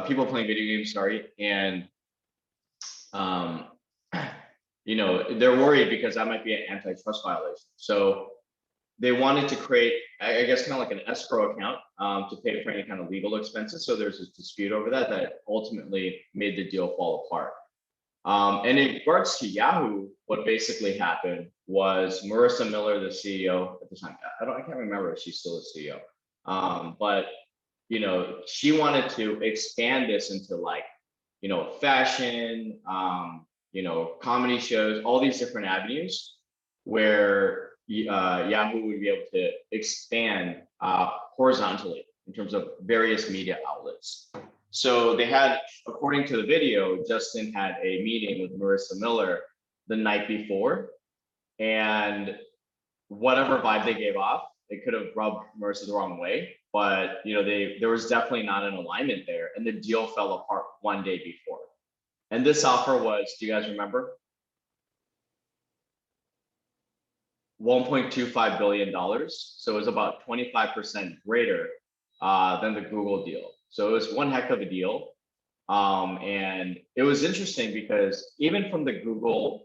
people playing video games, sorry, and um, they're worried because that might be an antitrust violation. So they wanted to create, I guess, kind of like an escrow account to pay for any kind of legal expenses. So there's a dispute over that ultimately made the deal fall apart. And in regards to Yahoo, what basically happened was Marissa Miller, the CEO at the time, I can't remember if she's still the CEO, but she wanted to expand this into like, fashion, comedy shows, all these different avenues where Yahoo would be able to expand horizontally in terms of various media outlets. So they had, according to the video, Justin had a meeting with Marissa Miller the night before, and whatever vibe they gave off, it could have rubbed Marissa the wrong way. But there was definitely not an alignment there, and the deal fell apart one day before. And this offer was, do you guys remember? $1.25 billion. So it was about 25% greater than the Google deal. So it was one heck of a deal. And it was interesting because even from the Google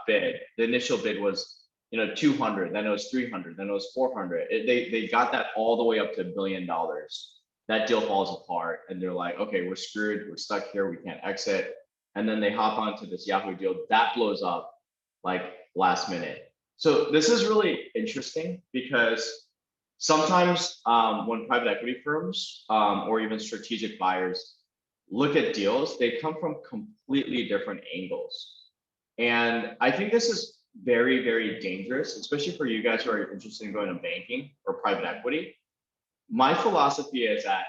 bid, the initial bid was 200, then it was 300, then it was 400. They got that all the way up to $1 billion. That deal falls apart, and they're like, okay, we're screwed, we're stuck here, we can't exit. And then they hop onto this Yahoo deal that blows up like last minute. So this is really interesting because sometimes when private equity firms or even strategic buyers look at deals, they come from completely different angles. And I think this is very, very dangerous, especially for you guys who are interested in going to banking or private equity. My philosophy is that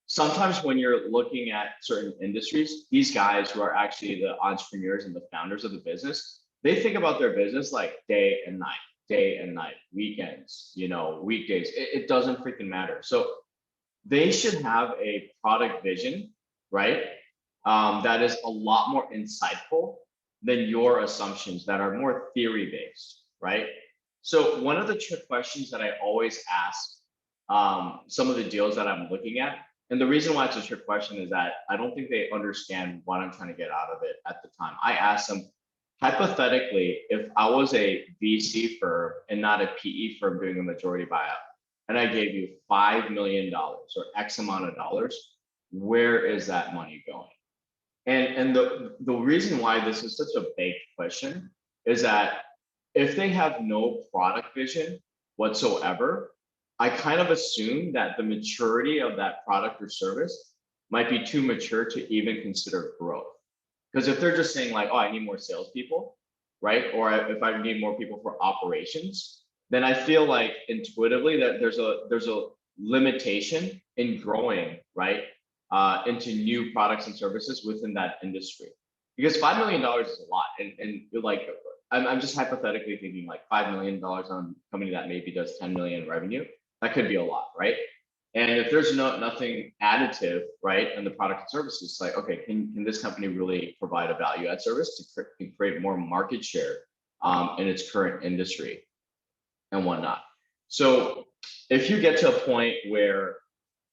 sometimes when you're looking at certain industries, these guys who are actually the entrepreneurs and the founders of the business, they think about their business like day and night, weekends, weekdays. It doesn't freaking matter. So they should have a product vision, right? That is a lot more insightful than your assumptions that are more theory based, right? So one of the trick questions that I always ask some of the deals that I'm looking at, and the reason why it's a trick question is that I don't think they understand what I'm trying to get out of it at the time. I asked them, hypothetically, if I was a VC firm and not a PE firm doing a majority buyout, and I gave you $5 million or X amount of dollars, where is that money going? And the reason why this is such a big question is that if they have no product vision whatsoever, I kind of assume that the maturity of that product or service might be too mature to even consider growth. Because if they're just saying like, oh, I need more salespeople, right? Or if I need more people for operations, then I feel like intuitively that there's a limitation in growing, right? Into new products and services within that industry. Because $5 million is a lot. And you're like, I'm just hypothetically thinking like $5 million on a company that maybe does 10 million revenue. That could be a lot, right? And if there's nothing additive, right, in the product and services, it's like, okay, can this company really provide a value add service to create more market share in its current industry and whatnot? So if you get to a point where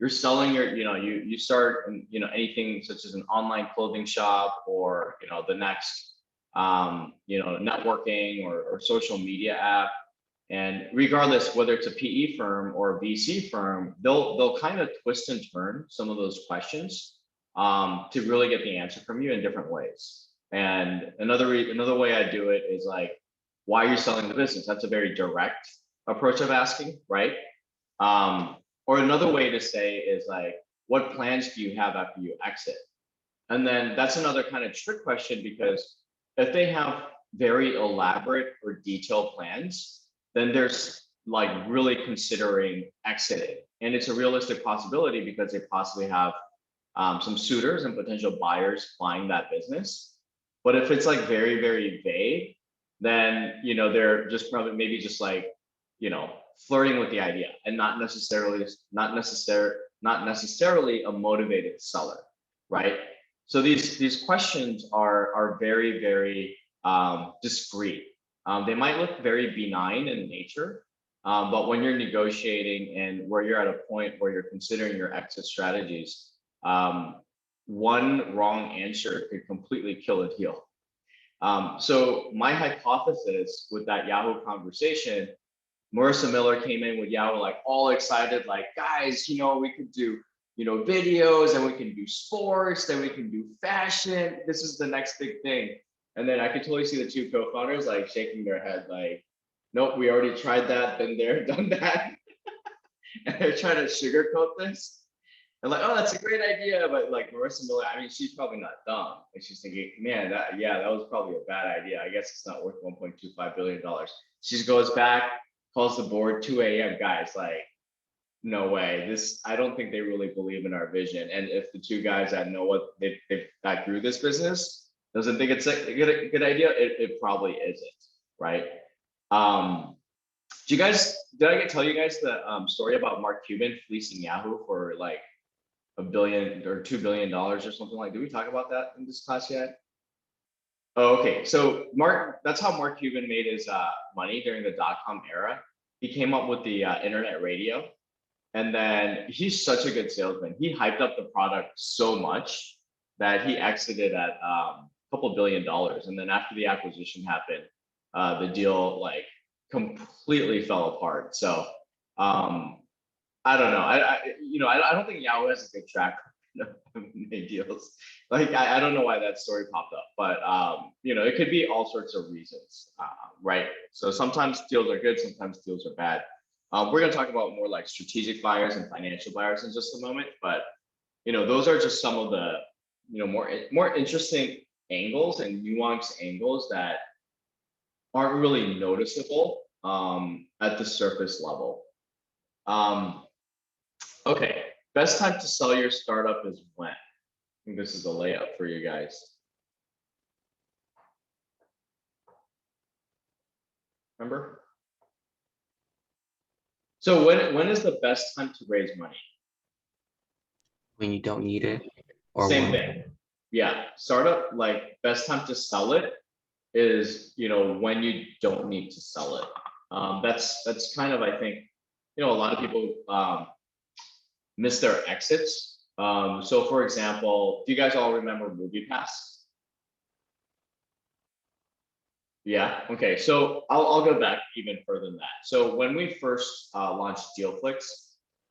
you're selling your, you start, anything such as an online clothing shop or, the next, networking or social media app. And regardless, whether it's a PE firm or a VC firm, they'll kind of twist and turn some of those questions to really get the answer from you in different ways. And another way I do it is like, why are you selling the business? That's a very direct approach of asking, right? Or another way to say is like, what plans do you have after you exit? And then that's another kind of trick question, because if they have very elaborate or detailed plans, then there's like really considering exiting. And it's a realistic possibility because they possibly have some suitors and potential buyers buying that business. But if it's like very, very vague, then, they're just probably maybe just like, flirting with the idea and not necessarily a motivated seller, right? So these questions are very, very discreet. They might look very benign in nature, but when you're negotiating and where you're at a point where you're considering your exit strategies, one wrong answer could completely kill a deal. So my hypothesis with that Yahoo conversation, Marissa Miller came in with Yahoo like all excited, like, guys, we could do, videos, and we can do sports, then we can do fashion. This is the next big thing. And then I could totally see the two co-founders like shaking their head like, nope, we already tried that, been there, done that. And they're trying to sugarcoat this. And like, oh, that's a great idea. But like Marissa Miller, I mean, she's probably not dumb. Like she's thinking, man, that was probably a bad idea. I guess it's not worth $1.25 billion. She goes back, calls the board, 2 a.m. guys, like, no way. I don't think they really believe in our vision. And if the two guys that know what that grew this business doesn't think it's a good idea, it probably isn't, right? Did I tell you guys the story about Mark Cuban fleecing Yahoo for like $1 billion or $2 billion or something like? Did we talk about that in this class yet? Oh, okay. So that's how Mark Cuban made his money during the dot-com era. He came up with the internet radio, and then he's such a good salesman. He hyped up the product so much that he exited at a couple $1 billion. And then after the acquisition happened, the deal like completely fell apart. So I don't know. I don't think Yahoo has a good track record of made deals. Like I don't know why that story popped up, but it could be all sorts of reasons, right? So sometimes deals are good, sometimes deals are bad. We're going to talk about more like strategic buyers and financial buyers in just a moment, but those are just some of the more interesting angles and nuanced angles that aren't really noticeable at the surface level. Okay, best time to sell your startup is when? I think this is a layup for you guys. Remember? So when is the best time to raise money? When you don't need it. Or same thing. Yeah, startup, like best time to sell it is when you don't need to sell it. That's kind of, I think, a lot of people miss their exits. So for example, do you guys all remember MoviePass? Yeah, okay, so I'll go back even further than that. So when we first launched Dealflix,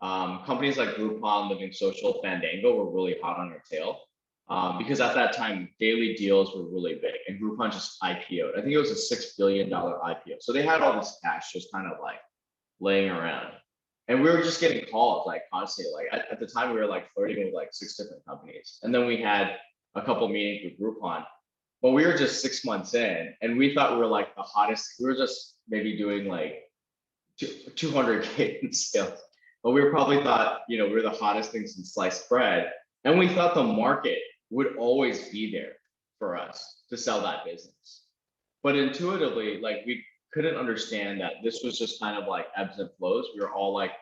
companies like Groupon, Living Social, Fandango were really hot on our tail. Because at that time, daily deals were really big, and Groupon just IPO'd. I think it was a $6 billion IPO. So they had all this cash just kind of like laying around. And we were just getting calls like constantly. Like at the time, we were like flirting with like 6 different companies. And then we had a couple meetings with Groupon. But we were just 6 months in, and we thought we were like the hottest. We were just maybe doing like 200K in sales. But we probably thought, we were the hottest things in sliced bread. And we thought the market would always be there for us to sell that business. But intuitively, like we couldn't understand that this was just kind of like ebbs and flows. We were all like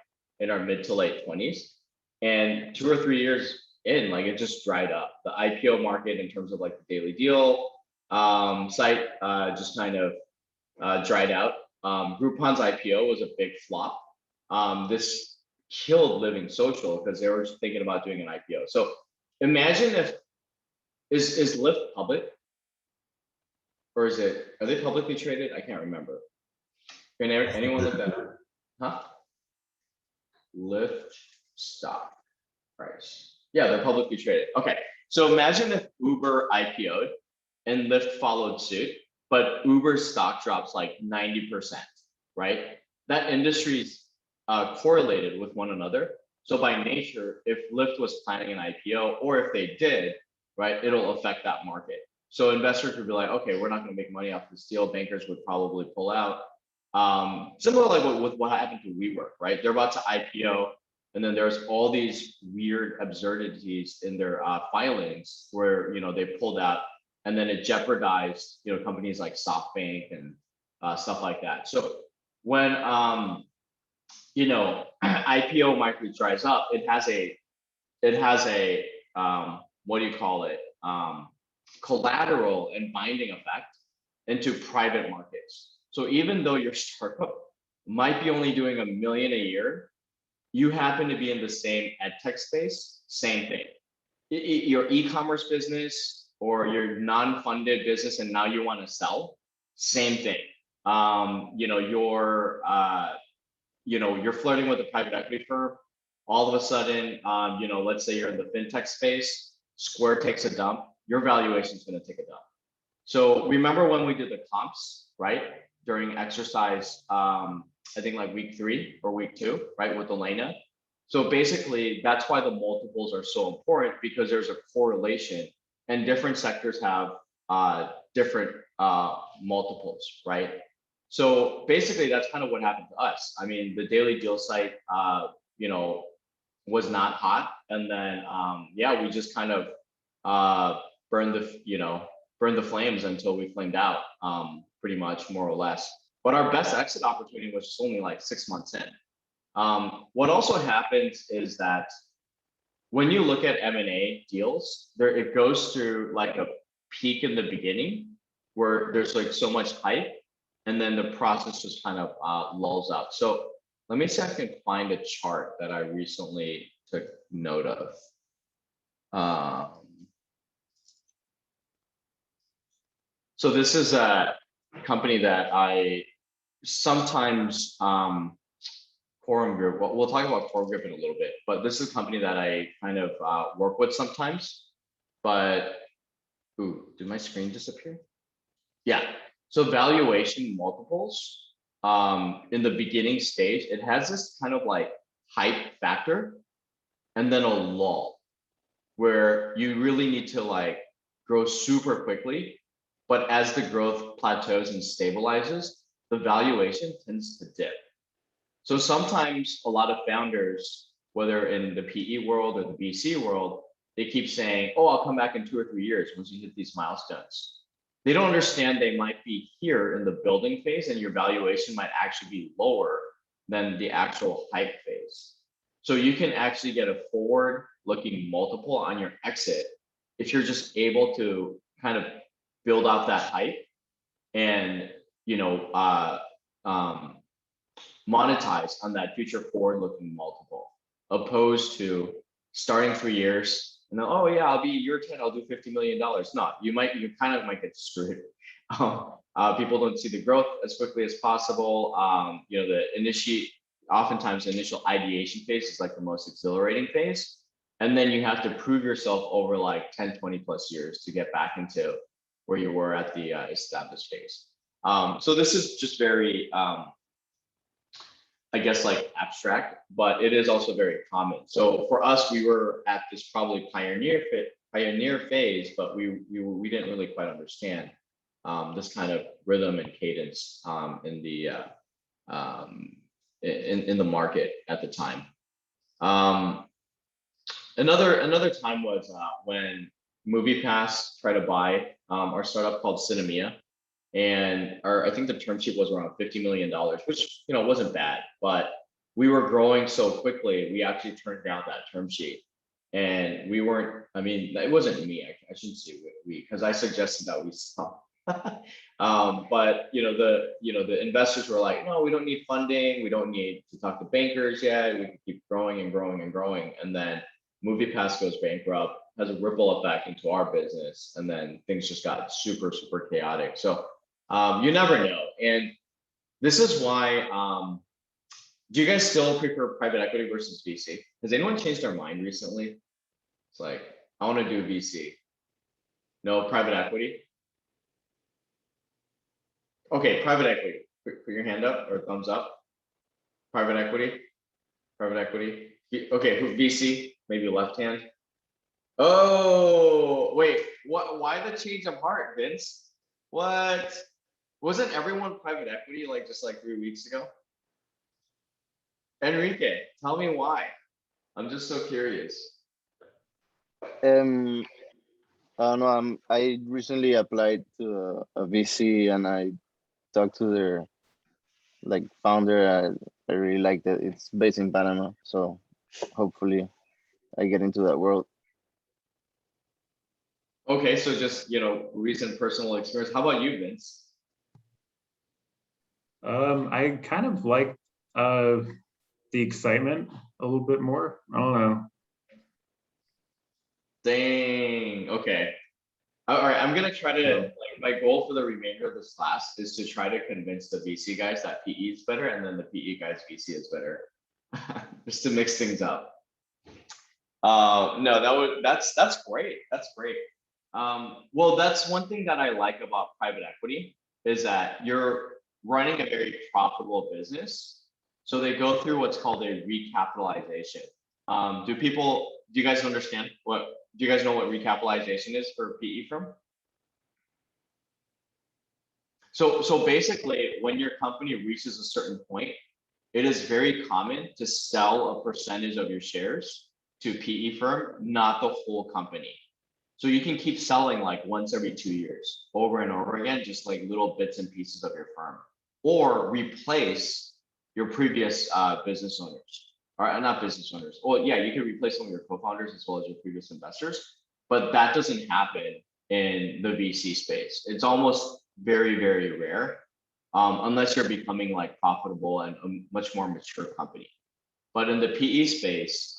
in our mid to late 20s. And 2 or 3 years in, like it just dried up. The IPO market in terms of like the daily deal site just kind of dried out. Groupon's IPO was a big flop. This killed Living Social because they were just thinking about doing an IPO. So imagine if is Lyft public, or are they publicly traded? I can't remember. Can anyone look that up? Huh? Lyft stock price. Yeah, they're publicly traded. Okay, so imagine if Uber IPO'd and Lyft followed suit, but Uber's stock drops like 90%, right? That industry's correlated with one another. So by nature, if Lyft was planning an IPO, or if they did, right, it'll affect that market. So investors would be like, okay, we're not going to make money off this deal. Bankers would probably pull out. Similar like with what happened to WeWork, right? They're about to IPO, and then there's all these weird absurdities in their filings where they pulled out, and then it jeopardized companies like SoftBank and stuff like that. So when IPO market dries up, it has a what do you call it? Collateral and binding effect into private markets. So even though your startup might be only doing $1 million a year, you happen to be in the same ed tech space, same thing. your e-commerce business or your non-funded business and now you want to sell, same thing. You know, you're flirting with a private equity firm. All of a sudden, you know, let's say you're in the fintech space, Square takes a dump, your valuation is going to take a dump. So remember when we did the comps, right? During exercise, I think like week 3 or week 2, right? With Elena. So basically that's why the multiples are so important, because there's a correlation and different sectors have different multiples, right? So basically that's kind of what happened to us. I mean, the daily deal site, you know, was not hot. And then, yeah, we just kind of burned the flames until we flamed out, pretty much, more or less. But our best exit opportunity was just only like 6 months in. What also happens is that when you look at M&A deals, it goes through like a peak in the beginning where there's like so much hype, and then the process just kind of lulls out. So let me see if I can find a chart that I recently took note of. So this is a company that I sometimes, Quorum Group, we'll talk about Quorum Group in a little bit, but this is a company that I kind of work with sometimes. But, ooh, did my screen disappear? Yeah, so valuation multiples, in the beginning stage, it has this kind of like hype factor and then a lull where you really need to like grow super quickly. But as the growth plateaus and stabilizes, the valuation tends to dip. So sometimes a lot of founders, whether in the PE world or the VC world, they keep saying, oh, I'll come back in 2 or 3 years once you hit these milestones. They don't understand they might be here in the building phase and your valuation might actually be lower than the actual hype phase. So you can actually get a forward looking multiple on your exit if you're just able to kind of build out that hype and, you know, monetize on that future forward looking multiple, opposed to starting 3 years and then, oh yeah, I'll be year 10, I'll do $50 million. No, you kind of might get screwed. People don't see the growth as quickly as possible. You know, oftentimes the initial ideation phase is like the most exhilarating phase. And then you have to prove yourself over like 10, 20 plus years to get back into where you were at the established phase. So this is just very, I guess, like abstract, but it is also very common. So for us, we were at this probably pioneer phase, but we didn't really quite understand this kind of rhythm and cadence in the market at the time. Another time was when MoviePass tried to buy our startup called Cinemia. And I think the term sheet was around $50 million, which, you know, wasn't bad, but we were growing so quickly, we actually turned down that term sheet. And we weren't, I mean, it wasn't me, I shouldn't say we, because I suggested that we stop. But the investors were like, no, we don't need funding, we don't need to talk to bankers yet, we can keep growing and growing and growing. And then MoviePass goes bankrupt, has a ripple effect into our business, and then things just got super, super chaotic. So you never know. And this is why, do you guys still prefer private equity versus VC? Has anyone changed their mind recently? It's like, I want to do VC. No, private equity? Okay, private equity. Put your hand up or thumbs up. Private equity? Private equity. Okay, VC? Maybe left hand. Oh, wait, why the change of heart, Vince? What? Wasn't everyone private equity like just like 3 weeks ago? Enrique, tell me why. I'm just so curious. I don't know. I recently applied to a VC and I talked to their founder. I really like that it's based in Panama, so hopefully I get into that world. Okay, so just, recent personal experience. How about you, Vince? I kind of like the excitement a little bit more. I don't know. Dang, okay. All right, I'm gonna try to, like, my goal for the remainder of this class is to try to convince the VC guys that PE is better, and then the PE guys VC is better. Just to mix things up. No, that's great. That's great. Well, that's one thing that I like about private equity is that you're running a very profitable business. So they go through what's called a recapitalization. Do you guys understand do you guys know what recapitalization is for a PE firm? So basically, when your company reaches a certain point, it is very common to sell a percentage of your shares to PE firm, not the whole company. So you can keep selling like once every 2 years, over and over again, just like little bits and pieces of your firm, or replace your previous business owners, or not business owners. Well, yeah, you can replace some of your co-founders as well as your previous investors, but that doesn't happen in the VC space. It's almost very, very rare, unless you're becoming like profitable and a much more mature company. But in the PE space,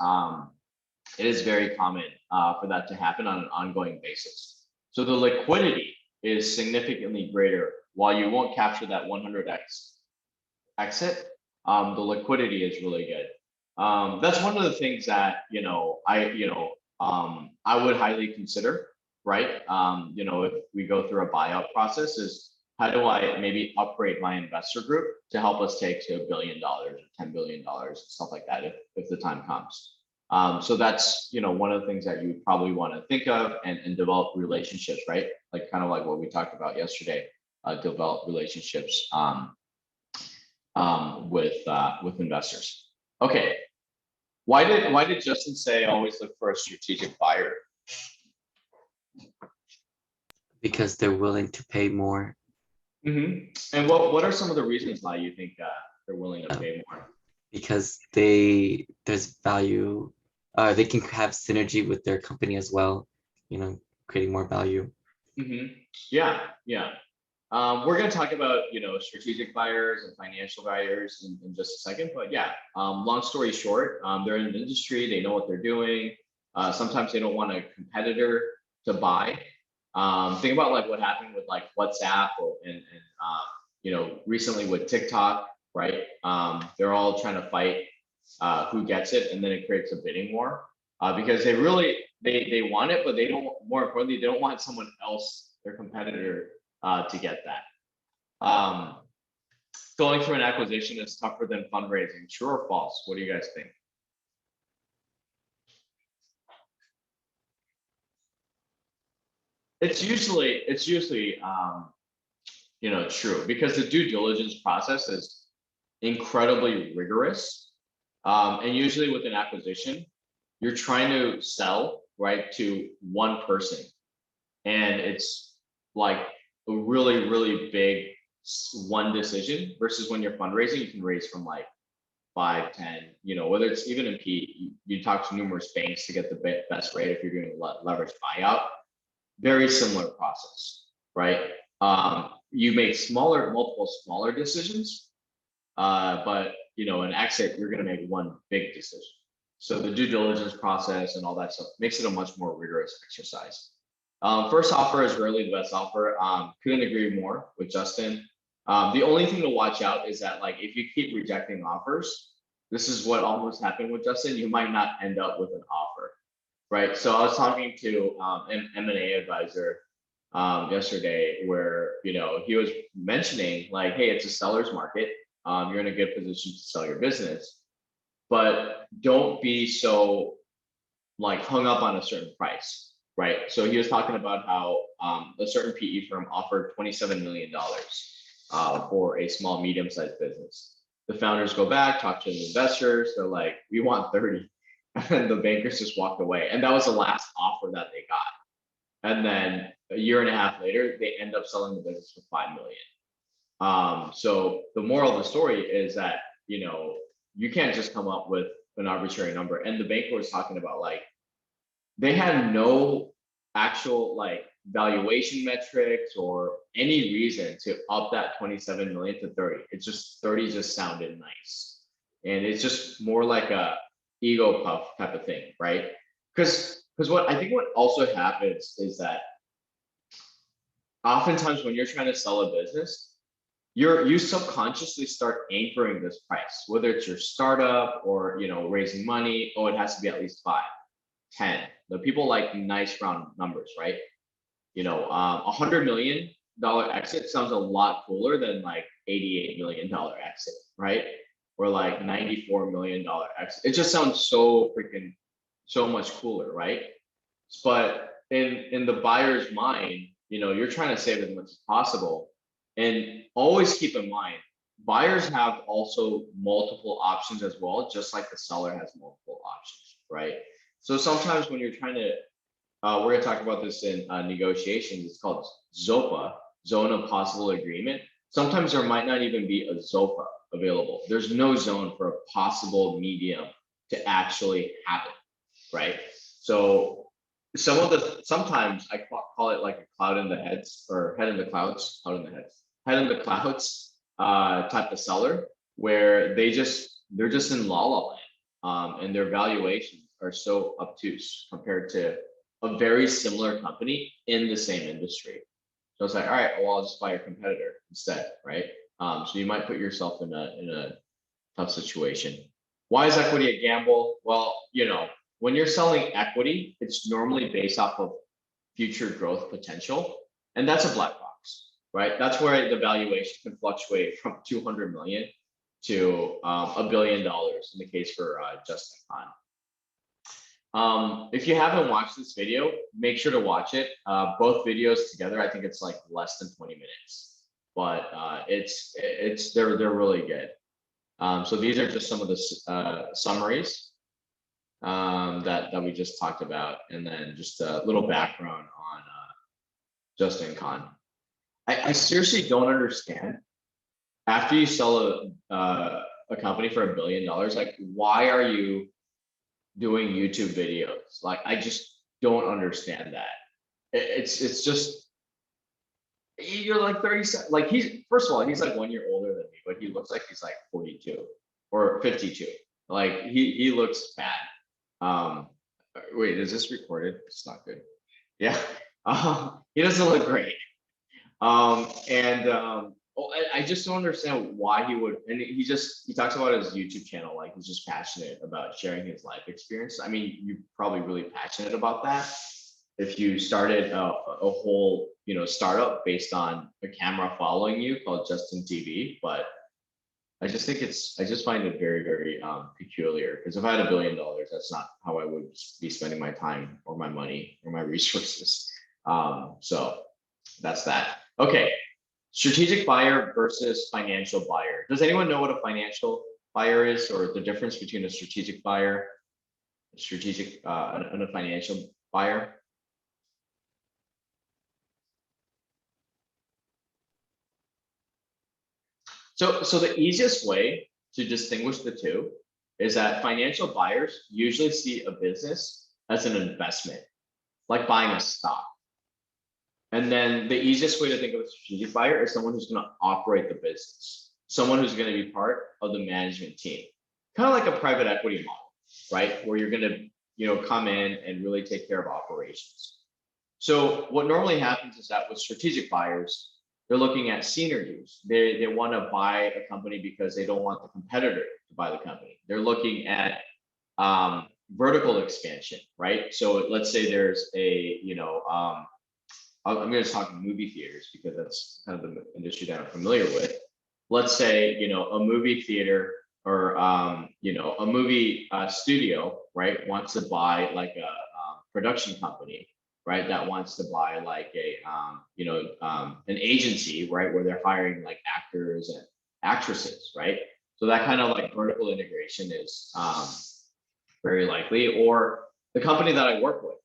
it is very common for that to happen on an ongoing basis. So the liquidity is significantly greater. While you won't capture that 100x exit, the liquidity is really good. That's one of the things that I would highly consider, right? If we go through a buyout process, is how do I maybe upgrade my investor group to help us take to $1 billion or $10 billion, stuff like that, if the time comes. So that's one of the things that you would probably want to think of and develop relationships, right? Like kind of like what we talked about yesterday, develop relationships with investors. Okay, why did Justin say always look for a strategic buyer? Because they're willing to pay more. And what are some of the reasons why you think they're willing to pay more? Because there's value. They can have synergy with their company as well, creating more value. Yeah. We're going to talk about strategic buyers and financial buyers in just a second, but yeah, long story short, they're in an industry, they know what they're doing. Sometimes they don't want a competitor to buy. Think about like what happened with like WhatsApp and recently with TikTok, right? They're all trying to fight who gets it, and then it creates a bidding war because they want it, but they don't. More importantly, they don't want someone else, their competitor, to get that. Going through an acquisition is tougher than fundraising. True or false? What do you guys think? It's usually true, because the due diligence process is incredibly rigorous. And usually with an acquisition, you're trying to sell, right, to one person. And it's like a really, really big one decision versus when you're fundraising, you can raise from like 5, 10, whether it's even in P, you talk to numerous banks to get the best rate if you're doing a leverage buyout. Very similar process, right? You make multiple smaller decisions, but an exit, you're going to make one big decision. So the due diligence process and all that stuff makes it a much more rigorous exercise. First offer is rarely the best offer. Couldn't agree more with Justin. The only thing to watch out is that, like, if you keep rejecting offers, this is what almost happened with Justin. You might not end up with an offer, right? So I was talking to an M&A advisor yesterday, where he was mentioning like, hey, it's a seller's market. You're in a good position to sell your business, but don't be so like hung up on a certain price, right? So he was talking about how a certain PE firm offered $27 million for a small, medium-sized business. The founders go back, talk to the investors. They're like, we want 30. And the bankers just walked away. And that was the last offer that they got. And then a year and a half later, they end up selling the business for $5 million. So the moral of the story is that, you can't just come up with an arbitrary number. And the banker was talking about, like, they had no actual like valuation metrics or any reason to up that 27 million to 30. It's just 30 just sounded nice. And it's just more like a ego puff type of thing, right? Because because what I think what also happens is that oftentimes when you're trying to sell a business, you subconsciously start anchoring this price, whether it's your startup or raising money. Oh, it has to be at least 5, 10. The people like nice round numbers, right? $100 million exit sounds a lot cooler than like $88 million exit, right? Or like $94 million exit. It just sounds so much cooler, right? But in the buyer's mind, you're trying to save as much as possible. And always keep in mind, buyers have also multiple options as well, just like the seller has multiple options, right? So sometimes when you're trying to, we're going to talk about this in negotiations. It's called ZOPA, Zone of Possible Agreement. Sometimes there might not even be a ZOPA available. There's no zone for a possible medium to actually happen, right? So sometimes I call it like a cloud in the heads, or head in the clouds, cloud in the heads, head in the clouds type of seller, where they're just in la la land, and their valuations are so obtuse compared to a very similar company in the same industry. So it's like, all right, well, I'll just buy your competitor instead, right? So you might put yourself in a tough situation. Why is equity a gamble? Well, when you're selling equity, it's normally based off of future growth potential, and that's a black box, right? That's where the valuation can fluctuate from 200 million to $1 billion in the case for Justin Kan. If you haven't watched this video, make sure to watch it. Both videos together, I think it's like less than 20 minutes, but they're really good. So these are just some of the summaries that we just talked about, and then just a little background on Justin Kan. I seriously don't understand, after you sell a company for $1 billion, like, why are you doing YouTube videos? Like, I just don't understand that. It's just, you're like 37, like, first of all, he's like 1 year older than me, but he looks like he's like 42 or 52. Like, he looks bad. Wait, is this recorded? It's not good. Yeah. He doesn't look great. I just don't understand why he would, and he talks about his YouTube channel, like he's just passionate about sharing his life experience. I mean, you're probably really passionate about that if you started a whole, startup based on a camera following you called Justin TV. But I just find it very, very peculiar, because if I had $1 billion, that's not how I would be spending my time or my money or my resources. So that's that. Okay. Strategic buyer versus financial buyer. Does anyone know what a financial buyer is, or the difference between a strategic buyer, and a financial buyer? So the easiest way to distinguish the two is that financial buyers usually see a business as an investment, like buying a stock. And then the easiest way to think of a strategic buyer is someone who's going to operate the business, someone who's going to be part of the management team, kind of like a private equity model, right? Where you're going to, come in and really take care of operations. So what normally happens is that with strategic buyers, they're looking at synergies. They want to buy a company because they don't want the competitor to buy the company. They're looking at vertical expansion, right? So let's say there's a, I'm going to talk movie theaters because that's kind of the industry that I'm familiar with. Let's say, a movie theater or, a movie studio, right, wants to buy like a production company, right, that wants to buy like a, an agency, right, where they're hiring like actors and actresses, right? So that kind of like vertical integration is very likely. Or the company that I work with,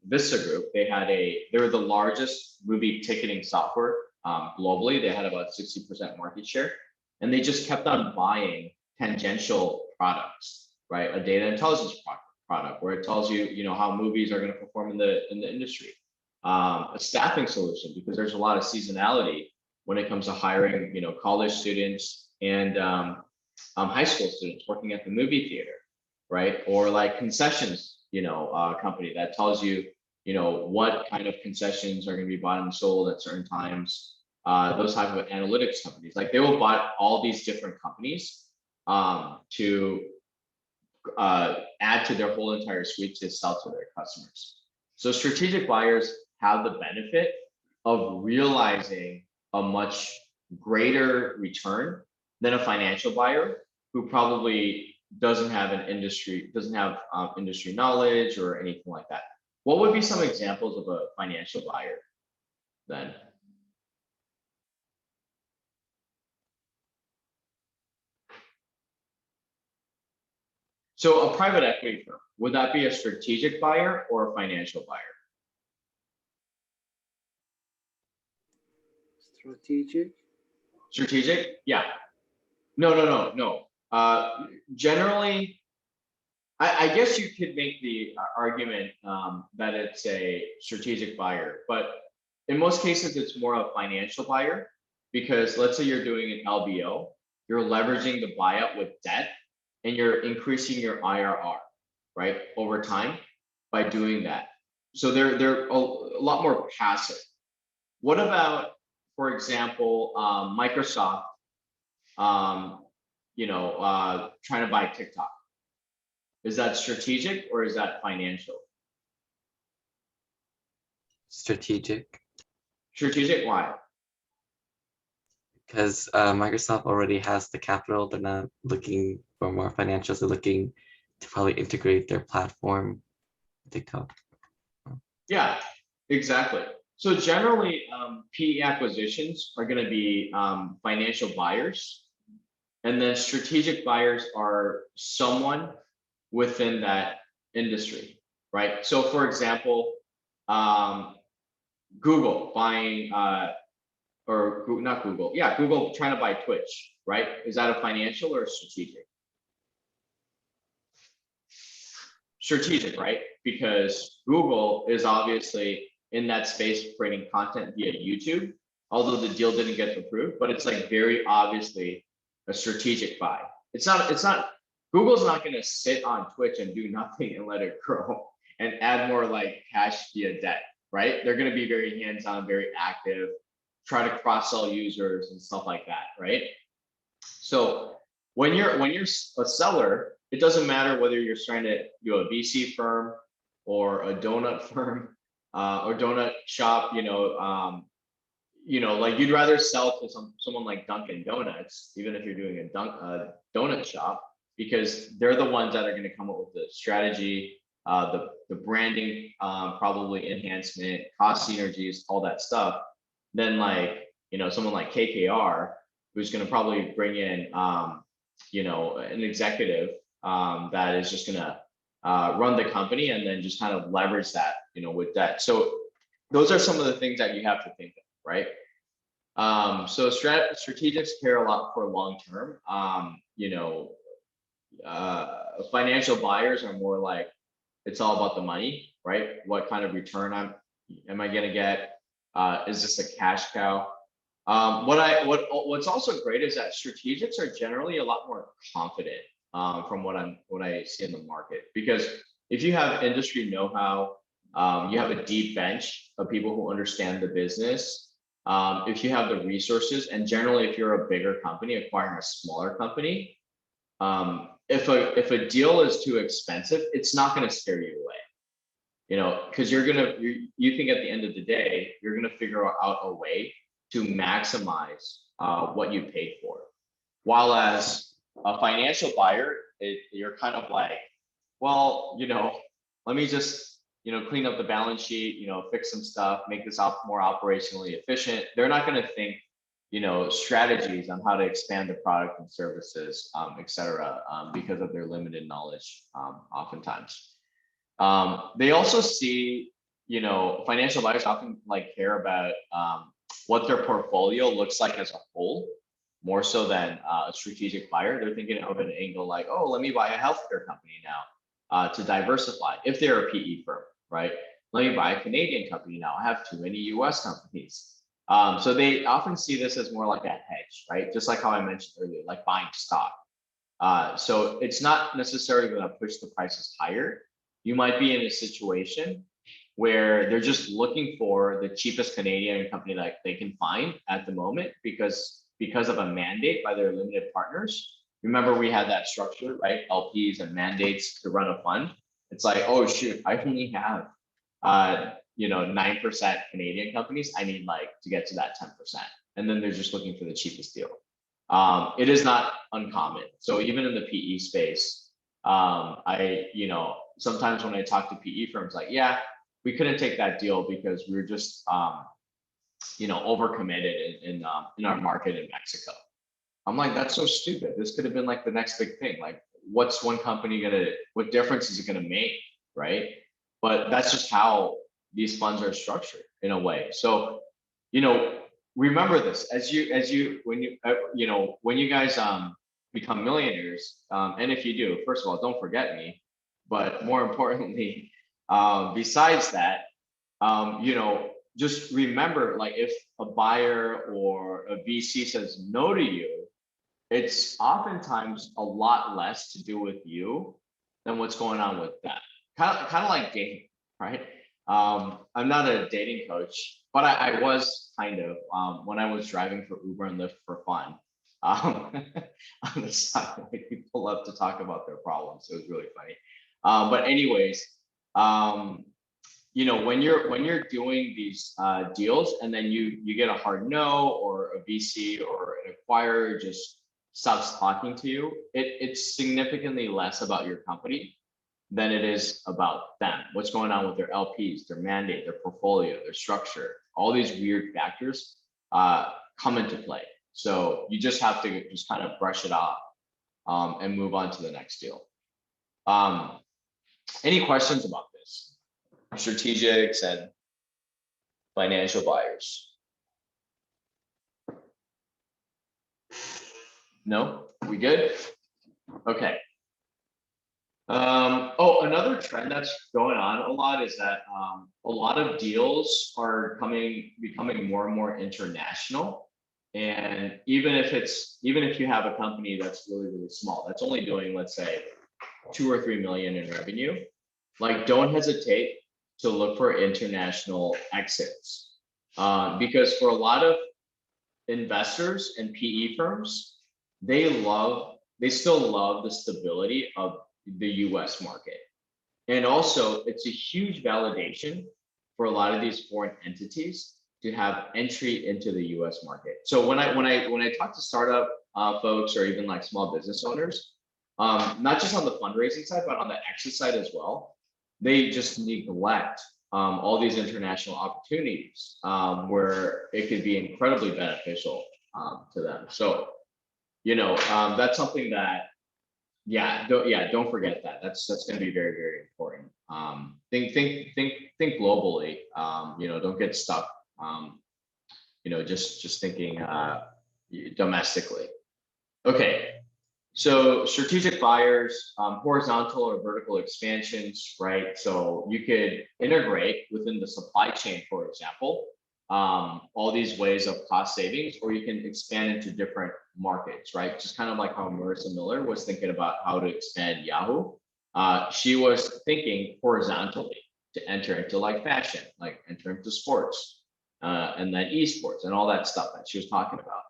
Vista Group, they were the largest movie ticketing software globally. They had about 60% market share, and they just kept on buying tangential products, right? A data intelligence product where it tells you, how movies are going to perform in the industry. A staffing solution, because there's a lot of seasonality when it comes to hiring, college students and high school students working at the movie theater, right? Or like concessions company that tells you, what kind of concessions are going to be bought and sold at certain times. Those type of analytics companies, like they will buy all these different companies to add to their whole entire suite to sell to their customers. So strategic buyers have the benefit of realizing a much greater return than a financial buyer who probably doesn't have industry knowledge or anything like that. What would be some examples of a financial buyer then? So a private equity firm, would that be a strategic buyer or a financial buyer? Strategic. Strategic? Yeah. No. Generally, I guess you could make the argument that it's a strategic buyer, but in most cases, it's more a financial buyer because let's say you're doing an LBO, you're leveraging the buyout with debt and you're increasing your IRR, right, over time by doing that. So they're a lot more passive. What about, for example, Microsoft, trying to buy TikTok? Is that strategic or is that financial? Strategic, Strategic, why? because Microsoft already has the capital. They're not looking for more financials. They're looking to probably integrate their platform with TikTok. Yeah, exactly. So generally, PE acquisitions are going to be financial buyers, and then strategic buyers are someone within that industry, right? So for example, Google buying, not Google, yeah, Google trying to buy Twitch, right? Is that a financial or a strategic? Strategic, right? Because Google is obviously in that space creating content via YouTube, although the deal didn't get approved, but it's like very obviously a strategic buy. It's not, Google's not going to sit on Twitch and do nothing and let it grow and add more like cash via debt, right? They're going to be very hands-on, very active, try to cross-sell users and stuff like that, right? So when you're a seller, it doesn't matter whether you're trying to do a VC firm or a donut firm or donut shop, like you'd rather sell to someone like Dunkin' Donuts, even if you're doing a donut shop, because they're the ones that are going to come up with the strategy, the branding, probably enhancement, cost synergies, all that stuff. Then like, someone like KKR, who's going to probably bring in, an executive that is just going to run the company and then just kind of leverage that, with debt. So those are some of the things that you have to think of, right? So strategics care a lot for long term. Financial buyers are more like, it's all about the money, right? What kind of return am I going to get? Is this a cash cow? What's also great is that strategics are generally a lot more confident from what I see in the market, because if you have industry know-how, you have a deep bench of people who understand the business. If you have the resources, and generally if you're a bigger company acquiring a smaller company, if a deal is too expensive, it's not going to scare you away, because you think at the end of the day, you're going to figure out a way to maximize what you paid for. While as a financial buyer, you're kind of like, well, let me just, clean up the balance sheet, fix some stuff, make this more operationally efficient. They're not going to think, strategies on how to expand the product and services, et cetera, because of their limited knowledge, oftentimes. They also see, financial buyers often like care about what their portfolio looks like as a whole, more so than a strategic buyer. They're thinking of an angle like, oh, let me buy a healthcare company now to diversify. If they're a PE firm, right? Let me buy a Canadian company now. I have too many US companies. So they often see this as more like a hedge, right? Just like how I mentioned earlier, like buying stock. So it's not necessarily going to push the prices higher, you might be in a situation where they're just looking for the cheapest Canadian company that they can find at the moment because of a mandate by their limited partners. Remember, we had that structure, right? LPs and mandates to run a fund. It's like, oh shoot, I only have 9% Canadian companies. I need like to get to that 10%. And then they're just looking for the cheapest deal. It is not uncommon. So even in the PE space, sometimes when I talk to PE firms, like, yeah, we couldn't take that deal because we were just, overcommitted in our market in Mexico. I'm like, that's so stupid. This could have been like the next big thing. Like, what's one company what difference is it gonna make, right? But that's just how these funds are structured in a way. So, remember this when you guys become millionaires, and if you do, first of all, don't forget me. But more importantly, besides that, just remember, like, if a buyer or a VC says no to you, it's oftentimes a lot less to do with you than what's going on with them. Kind of like dating, right? I'm not a dating coach, but I was kind of when I was driving for Uber and Lyft for fun. On the side, like, we pull up to talk about their problems. It was really funny. But anyways, when you're doing these deals and then you get a hard no, or a VC or an acquirer just stops talking to you, it's significantly less about your company than it is about them. What's going on with their LPs, their mandate, their portfolio, their structure. All these weird factors come into play. So you just have to just kind of brush it off and move on to the next deal. Any questions about this? Strategics and financial buyers? No? We good? Okay. Another trend that's going on a lot is that a lot of deals are becoming more and more international. And even if you have a company that's really, really small, that's only doing, let's say, 2 or 3 million in revenue, like, don't hesitate to look for international exits. Because for a lot of investors and PE firms, they still love the stability of the US market. And also, it's a huge validation for a lot of these foreign entities to have entry into the US market. So when I talk to startup folks, or even like small business owners, not just on the fundraising side, but on the exit side as well, they just neglect all these international opportunities where it could be incredibly beneficial to them. So, that's something that, don't forget that. That's going to be very, very important. Think globally. Don't get stuck. Just thinking domestically. Okay. So strategic buyers, horizontal or vertical expansions, right? So you could integrate within the supply chain, for example, all these ways of cost savings, or you can expand into different markets, right? Just kind of like how Marissa Miller was thinking about how to expand Yahoo. She was thinking horizontally to enter into like fashion, like enter into sports, and then esports and all that stuff that she was talking about.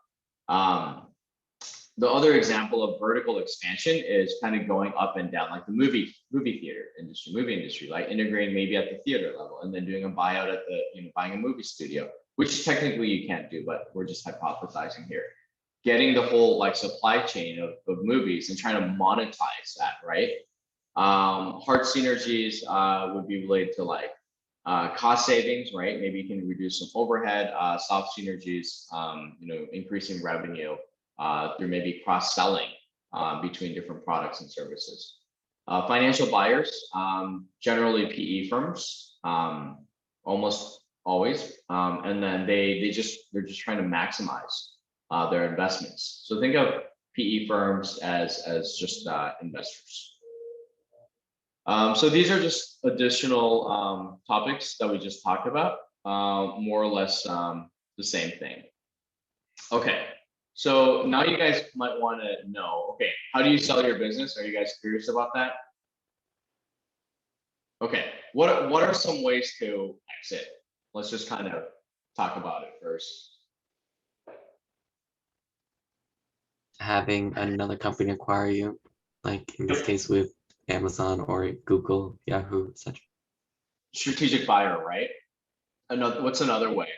The other example of vertical expansion is kind of going up and down, like the movie industry, like integrating maybe at the theater level and then doing a buyout at buying a movie studio, which technically you can't do, but we're just hypothesizing here. Getting the whole like supply chain of movies and trying to monetize that, right? Hard synergies would be related to like cost savings, right? Maybe you can reduce some overhead. Soft synergies, increasing revenue through maybe cross-selling between different products and services. Financial buyers, generally PE firms, almost always, and then they're just trying to maximize their investments. So think of PE firms as just investors. So these are just additional topics that we just talked about, more or less the same thing. Okay. So now you guys might want to know, okay, how do you sell your business? Are you guys curious about that? Okay, what are some ways to exit? Let's just kind of talk about it first. Having another company acquire you, like in this case with Amazon or Google, Yahoo, etc. Strategic buyer, right? What's another way?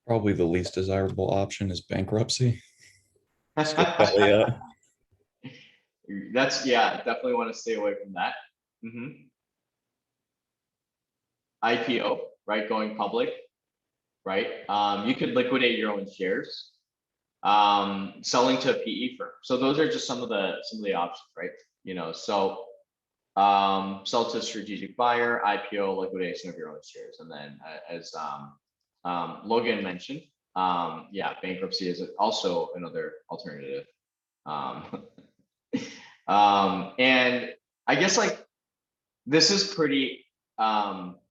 Probably the least desirable option is bankruptcy. So probably, That's, yeah, definitely want to stay away from that. Mhm. IPO, right? Going public, right? You could liquidate your own shares, selling to a PE firm. So those are just some of the options, right? You know, so sell to a strategic buyer, IPO, liquidation of your own shares, and then as Logan mentioned, yeah, bankruptcy is also another alternative. Um, and I guess like this is pretty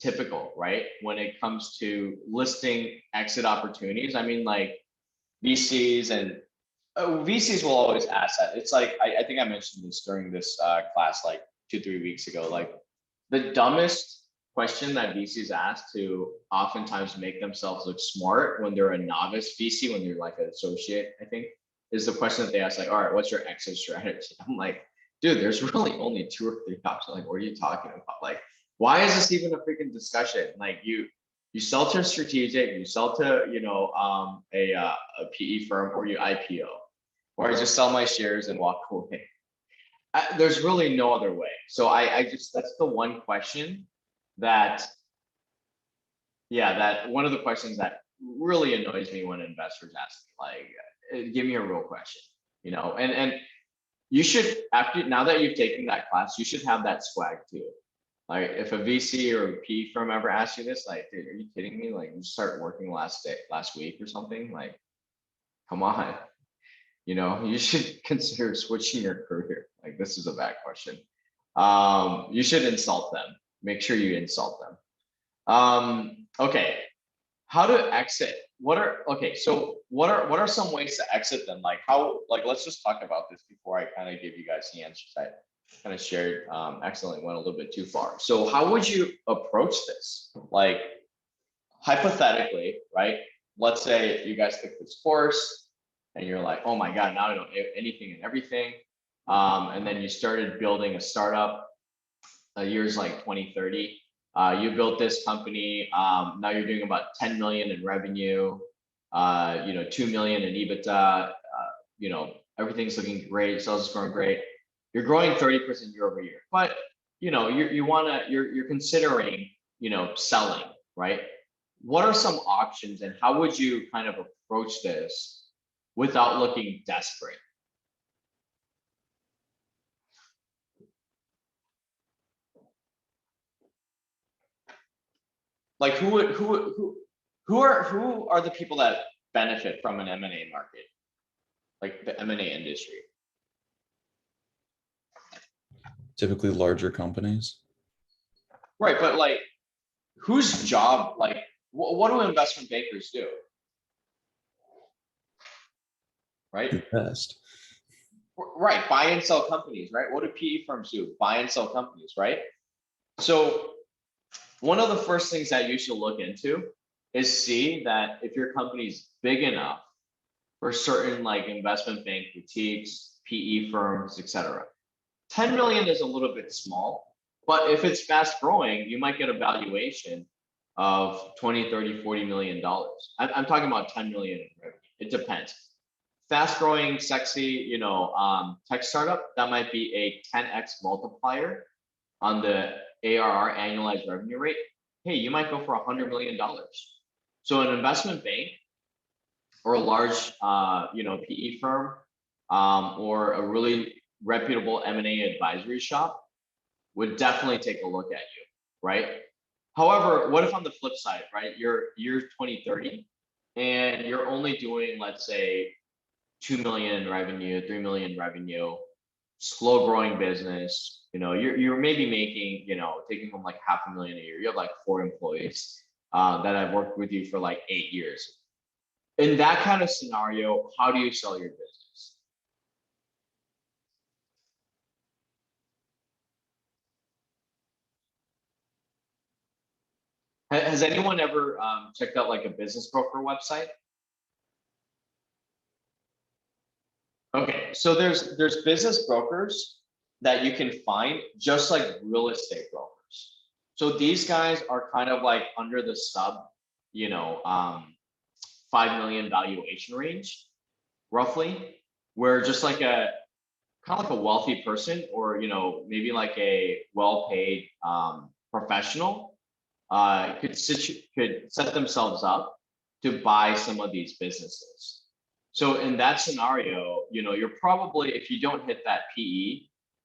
typical, right? When it comes to listing exit opportunities. I mean, like VCs and VCs will always ask that. It's like I think I mentioned this during this class like 2-3 weeks ago. Like the dumbest question that VCs ask to oftentimes make themselves look smart when they're a novice VC, when you're like an associate, I think, is the question that they ask, like, all right, what's your exit strategy? I'm like, dude, there's really only 2 or 3 options. Like, what are you talking about? Like, why is this even a freaking discussion? Like, you sell to a strategic, you sell to, you know, a PE firm, or you IPO, or I just sell my shares and walk away. There's really no other way. So I just, that's the one question that, yeah, that one of the questions that really annoys me when investors ask me, like, give me a real question, you know, and you should, after, now that you've taken that class, you should have that swag too. Like if a VC or a PE firm ever asks you this, like, dude, are you kidding me? Like you start working last week or something, like, come on, you know, you should consider switching your career. Like this is a bad question. You should insult them. Make sure you insult them. Okay, how to exit? Okay, so what are some ways to exit them? Like how, like let's just talk about this before I kind of give you guys the answers. I kind of shared, accidentally went a little bit too far. So how would you approach this? Like hypothetically, right? Let's say you guys took this course and you're like, oh my God, now I know anything and everything. And then you started building a startup, years like 2030. You built this company. Now you're doing about 10 million in revenue, you know, 2 million in EBITDA. You know, everything's looking great. Sales is growing great. You're growing 30% year over year, but you know, you're considering, you know, selling, right? What are some options and how would you kind of approach this without looking desperate? Like who are the people that benefit from an M&A market, like the M&A industry? typically larger companies. Right, but like whose job, like what do investment bankers do? Right? Best. Right, buy and sell companies, right? What do PE firms do? Buy and sell companies, right? So one of the first things that you should look into is see that if your company's big enough for certain like investment bank boutiques, PE firms, etc. 10 million is a little bit small, but if it's fast growing, you might get a valuation of 20, 30, 40 million dollars. I'm talking about 10 million in revenue. It depends. Fast growing, sexy, you know, tech startup, that might be a 10x multiplier on the ARR, annualized revenue rate. Hey, you might go for $100 million. So an investment bank or a large, you know, PE firm, or a really reputable M&A advisory shop would definitely take a look at you, right? However, what if on the flip side, right, you're 2030 and you're only doing, let's say, 2 million in revenue, 3 million revenue, slow growing business, you know, you're maybe making, you know, taking home like $500,000 a year. You have like 4 employees that have worked with you for like 8 years. In that kind of scenario, how do you sell your business? Has anyone ever checked out like a business broker website? Okay, so there's business brokers that you can find just like real estate brokers. So these guys are kind of like under the sub, you know, 5 million valuation range, roughly, where just like a kind of like a wealthy person, or maybe like a well-paid professional could set themselves up to buy some of these businesses. So in that scenario, you're probably, if you don't hit that PE,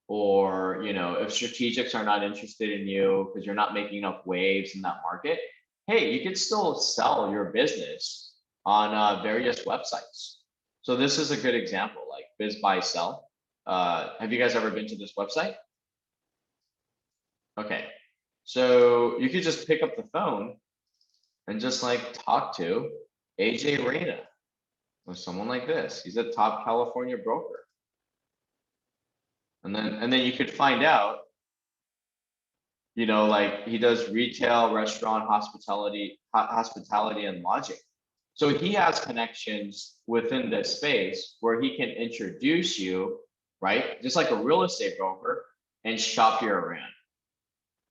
or if strategics are not interested in you because you're not making enough waves in that market, hey, you could still sell your business on various websites. So this is a good example, like Biz Buy Sell. Have you guys ever been to this website? Okay, so you could just pick up the phone and just like talk to AJ Reyna or someone like this. He's a top California broker. And then you could find out, like he does retail, restaurant, hospitality and lodging. So he has connections within this space where he can introduce you, right? Just like a real estate broker, and shop you around.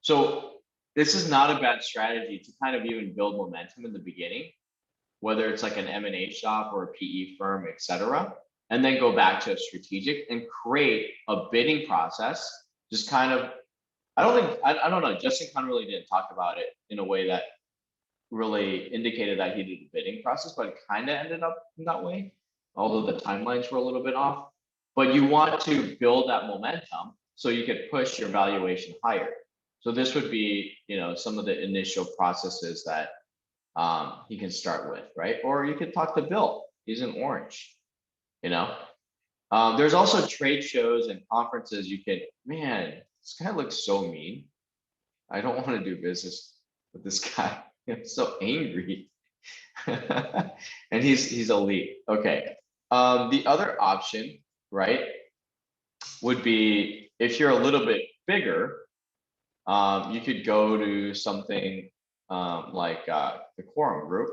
So this is not a bad strategy to kind of even build momentum in the beginning, whether it's like an M&A shop or a PE firm, etc. And then go back to a strategic and create a bidding process. Just kind of, I don't know, Justin kind of really didn't talk about it in a way that really indicated that he did the bidding process, but it kind of ended up in that way, although the timelines were a little bit off. But you want to build that momentum so you could push your valuation higher. So this would be, some of the initial processes that he can start with, right? Or you could talk to Bill. He's in Orange. There's also trade shows and conferences. You can, man, this guy looks so mean. I don't want to do business with this guy. I'm so angry. And he's elite. Okay. The other option, right, would be if you're a little bit bigger, you could go to something like the Quorum Group.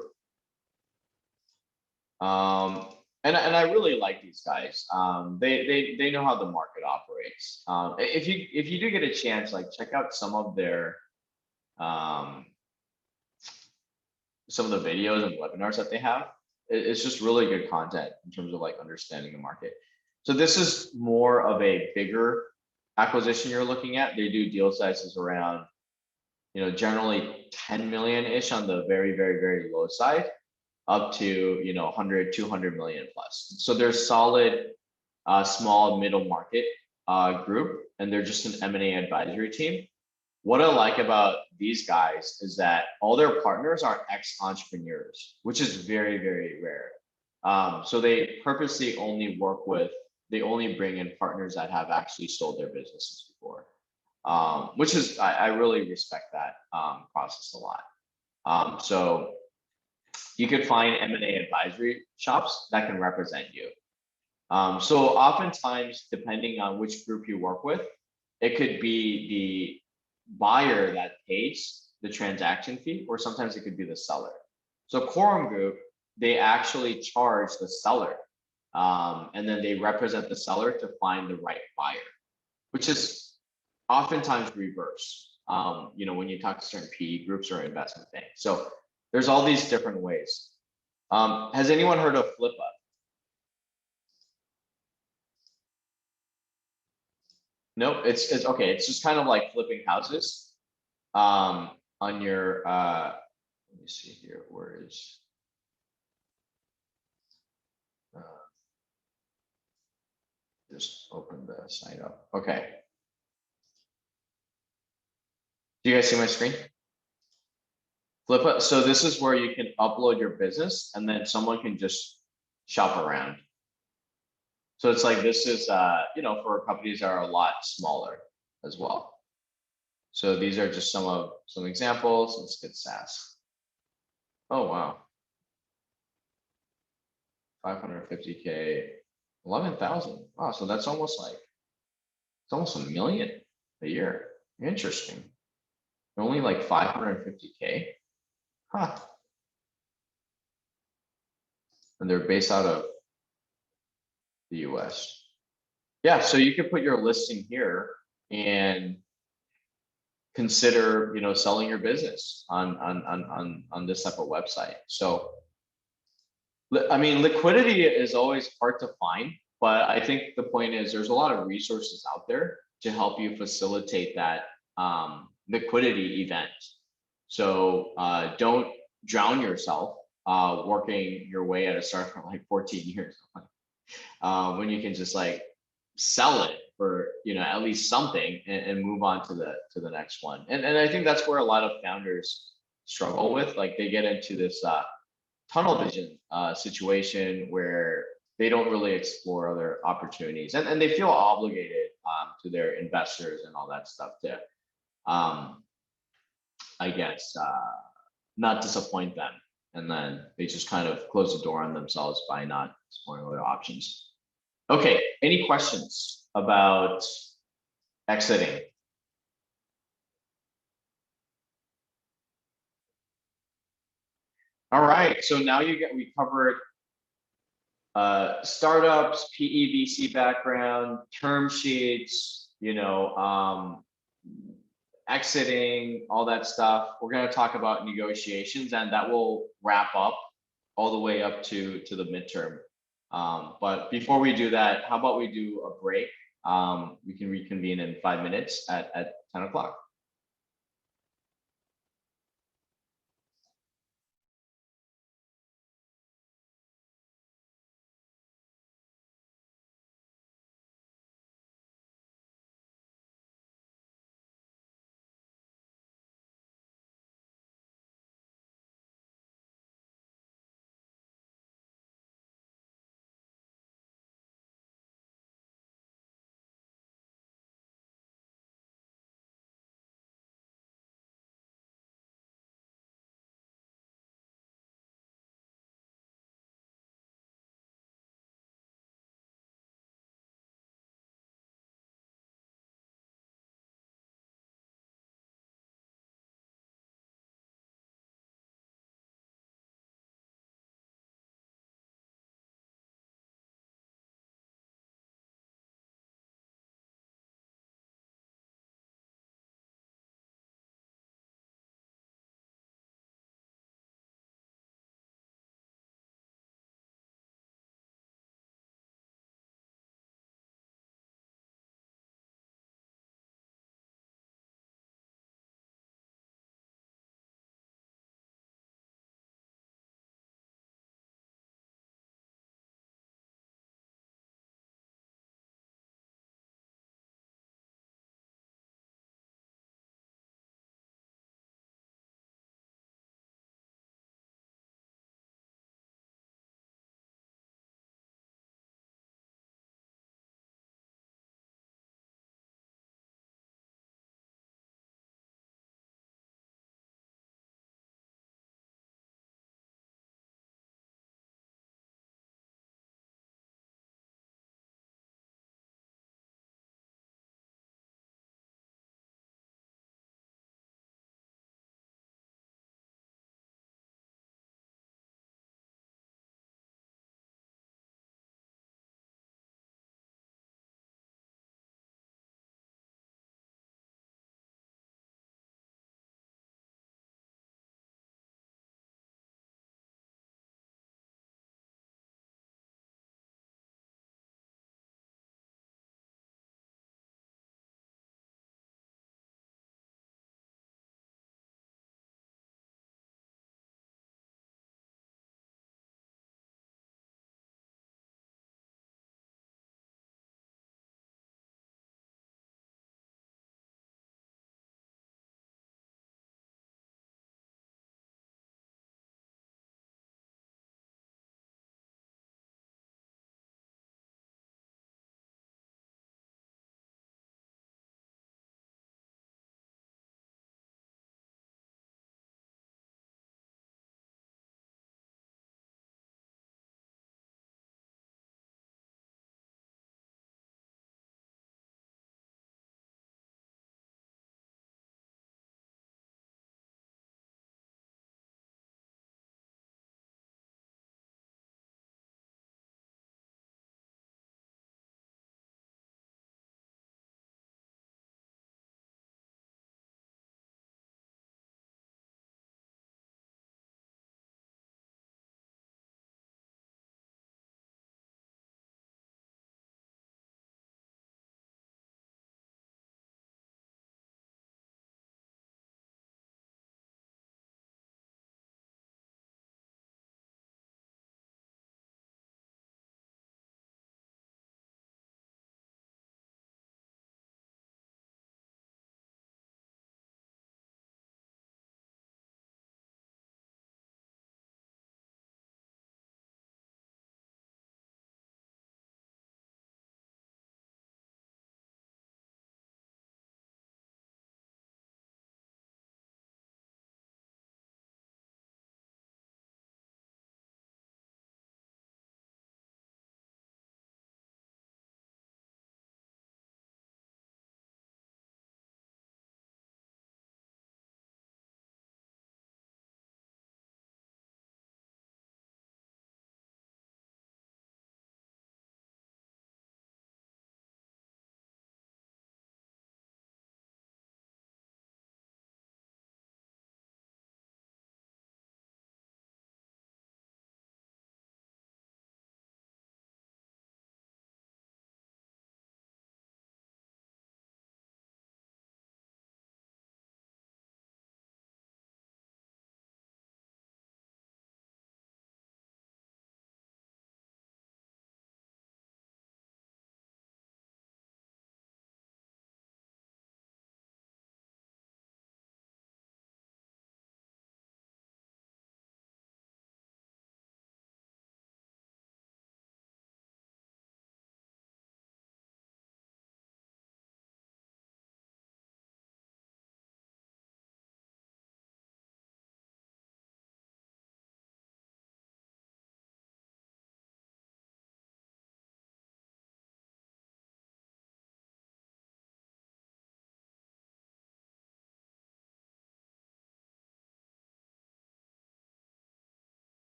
And I really like these guys. They know how the market operates. If you do get a chance, like check out some of their some of the videos and webinars that they have. It's just really good content in terms of like understanding the market. So this is more of a bigger acquisition you're looking at. They do deal sizes around, generally 10 million-ish on the very, very, very low side, up to 100, 200 million plus. So they're solid small middle market group, and they're just an M&A advisory team. What I like about these guys is that all their partners are ex-entrepreneurs, which is very, very rare. So they purposely only they only bring in partners that have actually sold their businesses before, which is, I really respect that process a lot. So you could find M&A advisory shops that can represent you. So oftentimes, depending on which group you work with, it could be the buyer that pays the transaction fee, or sometimes it could be the seller. So Quorum Group, they actually charge the seller, and then they represent the seller to find the right buyer, which is oftentimes reverse. When you talk to certain PE groups or investment banks. So there's all these different ways. Has anyone heard of FlipUp? Nope, it's okay. It's just kind of like flipping houses on your let me see here, where is just open the site up. Okay, do you guys see my screen? FlipUp. So this is where you can upload your business and then someone can just shop around. So it's like, this is, for companies that are a lot smaller as well. So these are just some examples. Let's get SaaS. Oh, wow. 550K, 11,000. Wow. So that's almost like, it's almost $1 million a year. Interesting. Only like 550K. Huh. And they're based out of the US. Yeah, so you could put your listing here and consider, selling your business on this type of website. So, I mean, liquidity is always hard to find, but I think the point is there's a lot of resources out there to help you facilitate that liquidity event. So don't drown yourself working your way at a start for like 14 years. When you can just like sell it for at least something and move on to the next one. And I think that's where a lot of founders struggle with. Like they get into this tunnel vision situation where they don't really explore other opportunities and they feel obligated to their investors and all that stuff to I guess not disappoint them. And then they just kind of close the door on themselves by not exploring other options. Okay, any questions about exiting? All right, so now we covered startups, PE, VC background, term sheets, exiting, all that stuff. We're going to talk about negotiations, and that will wrap up all the way up to the midterm. But before we do that, how about we do a break? We can reconvene in 5 minutes at 10 o'clock.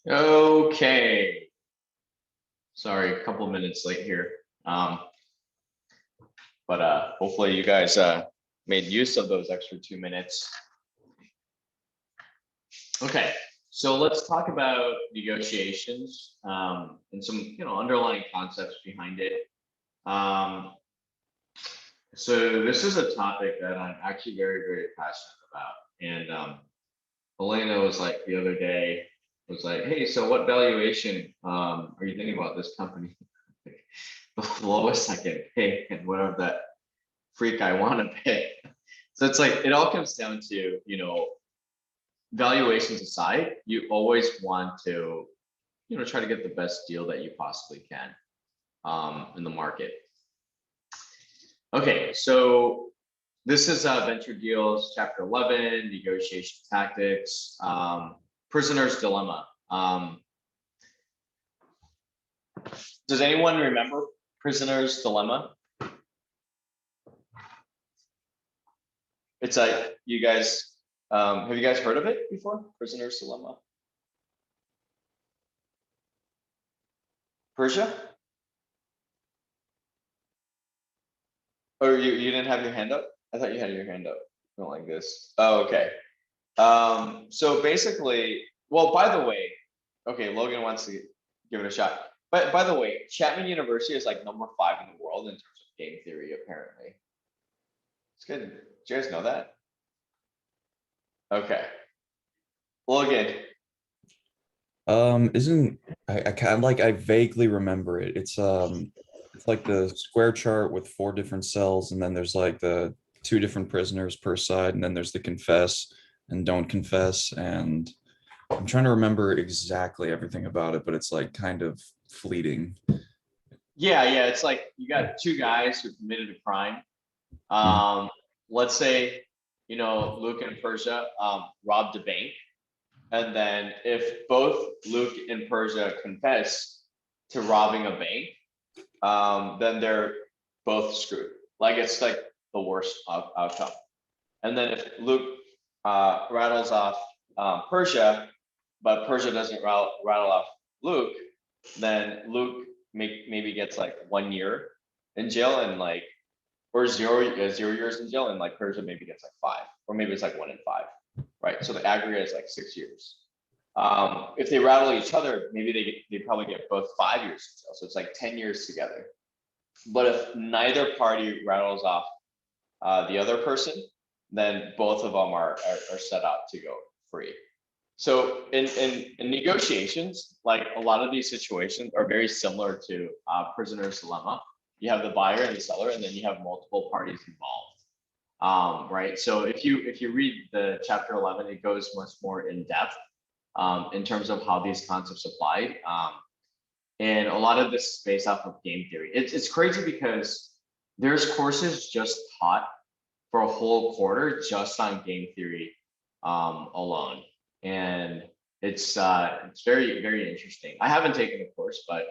Okay. Sorry, a couple of minutes late here. But hopefully you guys made use of those extra 2 minutes. Okay, so let's talk about negotiations and some underlying concepts behind it. So this is a topic that I'm actually very, very passionate about. And Elena was like the other day, was like, hey, so what valuation are you thinking about this company? The lowest I can pay and whatever that freak I want to pay. So it's like, it all comes down to, valuations aside, you always want to, try to get the best deal that you possibly can in the market. Okay, so this is Venture Deals, Chapter 11, Negotiation Tactics, Prisoner's Dilemma. Does anyone remember Prisoner's Dilemma? It's like, you guys, have you guys heard of it before? Prisoner's Dilemma? Persia? Or you didn't have your hand up? I thought you had your hand up. Not like this. Oh, okay. So basically, well, by the way, okay, Logan wants to give it a shot. But by the way, Chapman University is like #5 in the world in terms of game theory, apparently. It's good. Did you guys know that? Okay. Logan. Isn't I kind of like I vaguely remember it. It's like the square chart with 4 different cells, and then there's like the 2 different prisoners per side, and then there's the confess and don't confess. And I'm trying to remember exactly everything about it, but it's like kind of fleeting. Yeah, it's like you got 2 guys who committed a crime. Let's say, Luke and Persia robbed a bank. And then if both Luke and Persia confess to robbing a bank, then they're both screwed. Like, it's like the worst outcome. And then if Luke rattles off Persia, but Persia doesn't rattle off Luke, then Luke maybe gets like 1 year in jail and like, or 0 years in jail, and like Persia maybe gets like 5, or maybe it's like 1 in 5, right? So the aggregate is like 6 years. If they rattle each other, maybe they probably get both 5 years in jail, so it's like 10 years together. But if neither party rattles off the other person, then both of them are set up to go free. So in negotiations, like a lot of these situations are very similar to Prisoner's Dilemma. You have the buyer and the seller, and then you have multiple parties involved, right? So if you read the Chapter 11, it goes much more in depth in terms of how these concepts apply. And a lot of this is based off of game theory. It's crazy because there's courses just taught for a whole quarter just on game theory alone. And it's very, very interesting. I haven't taken a course, but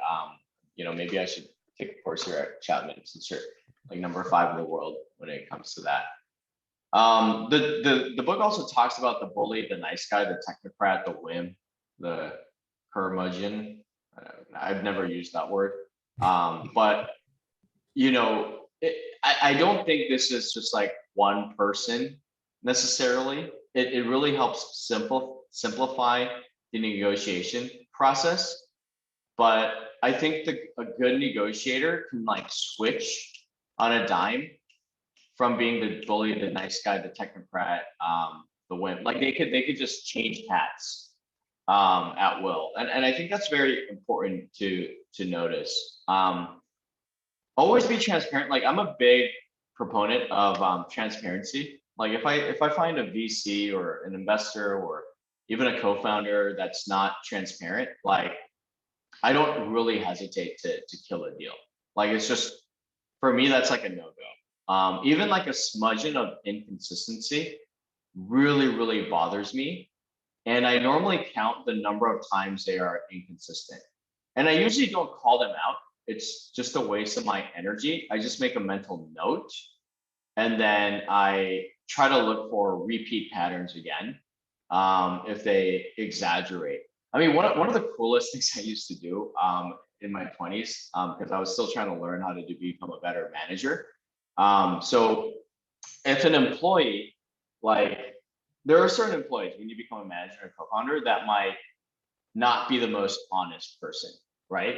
maybe I should take a course here at Chapman, since you're like #5 in the world when it comes to that. The book also talks about the bully, the nice guy, the technocrat, the whim, the curmudgeon. I've never used that word, but I don't think this is just like one person necessarily. It really helps simplify the negotiation process. But I think a good negotiator can like switch on a dime from being the bully, the nice guy, the technocrat, the wimp. Like they could just change hats at will, and I think that's very important to notice. Always be transparent. Like, I'm a big proponent of transparency. Like if I find a VC or an investor or even a co-founder that's not transparent, like I don't really hesitate to kill a deal. Like, it's just, for me, that's like a no-go. Even like a smudging of inconsistency really, really bothers me. And I normally count the number of times they are inconsistent. And I usually don't call them out. It's just a waste of my energy. I just make a mental note. And then I try to look for repeat patterns again, if they exaggerate. I mean, one of the coolest things I used to do in my 20s, because I was still trying to learn how to become a better manager. So if an employee, like, there are certain employees when you become a manager and co-founder that might not be the most honest person, right?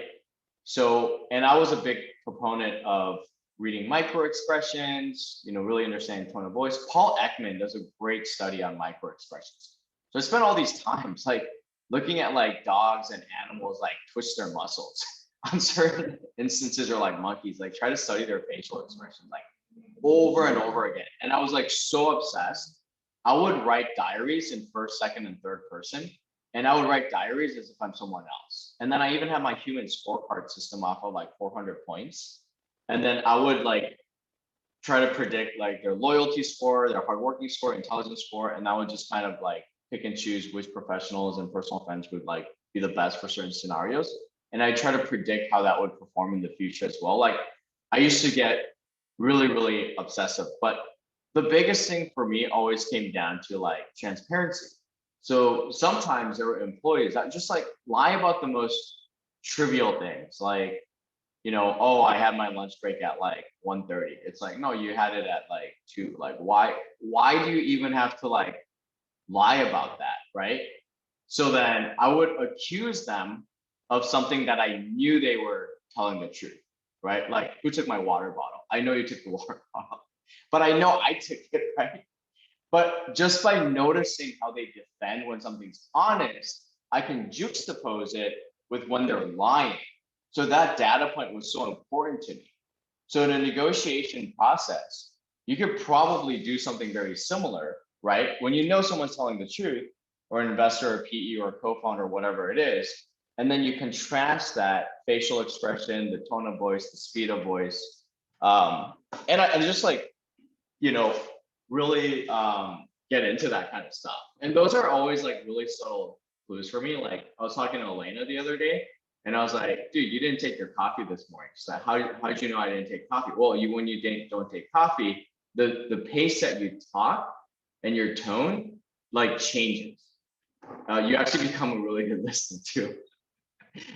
So, and I was a big proponent of reading micro expressions, really understanding tone of voice. Paul Ekman does a great study on micro expressions. So I spent all these times like looking at like dogs and animals like twitch their muscles on certain instances, or like monkeys, like try to study their facial expressions like over and over again. And I was like so obsessed. I would write diaries in first, second, and third person. And I would write diaries as if I'm someone else. And then I even have my human scorecard system off of like 400 points. And then I would like try to predict like their loyalty score, their hardworking score, intelligence score. And I would just kind of like pick and choose which professionals and personal friends would like be the best for certain scenarios. And I try to predict how that would perform in the future as well. Like I used to get really, really obsessive, but the biggest thing for me always came down to like transparency. So sometimes there were employees that just like lie about the most trivial things, like, oh, I had my lunch break at like 1:30. It's like, no, you had it at like 2. Like, why do you even have to like lie about that, right? So then I would accuse them of something that I knew they were telling the truth, right? Like, who took my water bottle? I know you took the water bottle, but I know I took it, right? But just by noticing how they defend when something's honest, I can juxtapose it with when they're lying. So that data point was so important to me. So in a negotiation process, you could probably do something very similar, right? When you know someone's telling the truth, or an investor, or PE, or a co-founder, whatever it is, and then you contrast that facial expression, the tone of voice, the speed of voice, and I just like, really get into that kind of stuff. And those are always like really subtle clues for me. Like I was talking to Elena the other day, and I was like, dude, you didn't take your coffee this morning. She's like, how'd you know I didn't take coffee? Well, when you don't take coffee, the pace that you talk and your tone like changes. You actually become a really good listener too.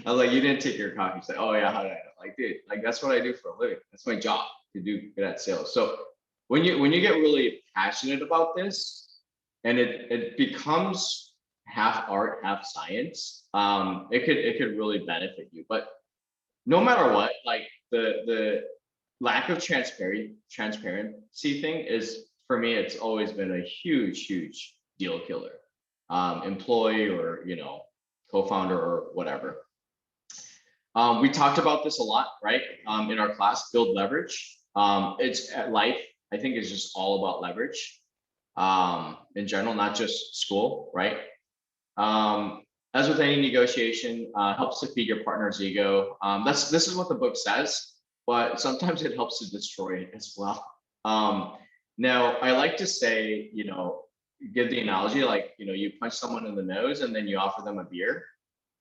I was like, you didn't take your coffee. She's like, oh yeah, how did I know? Like, dude, like that's what I do for a living. That's my job, to do good at sales. So when you get really passionate about this, and it becomes half art, half science, it could really benefit you. But no matter what, like the lack of transparency thing is, for me, it's always been a huge deal killer. Employee, or co-founder, or whatever. We talked about this a lot, right? In our class, build leverage. It's life, I think, is just all about leverage in general, not just school, right? As with any negotiation, helps to feed your partner's ego. This is what the book says, but sometimes it helps to destroy it as well. Now, I like to say, give the analogy like, you punch someone in the nose and then you offer them a beer.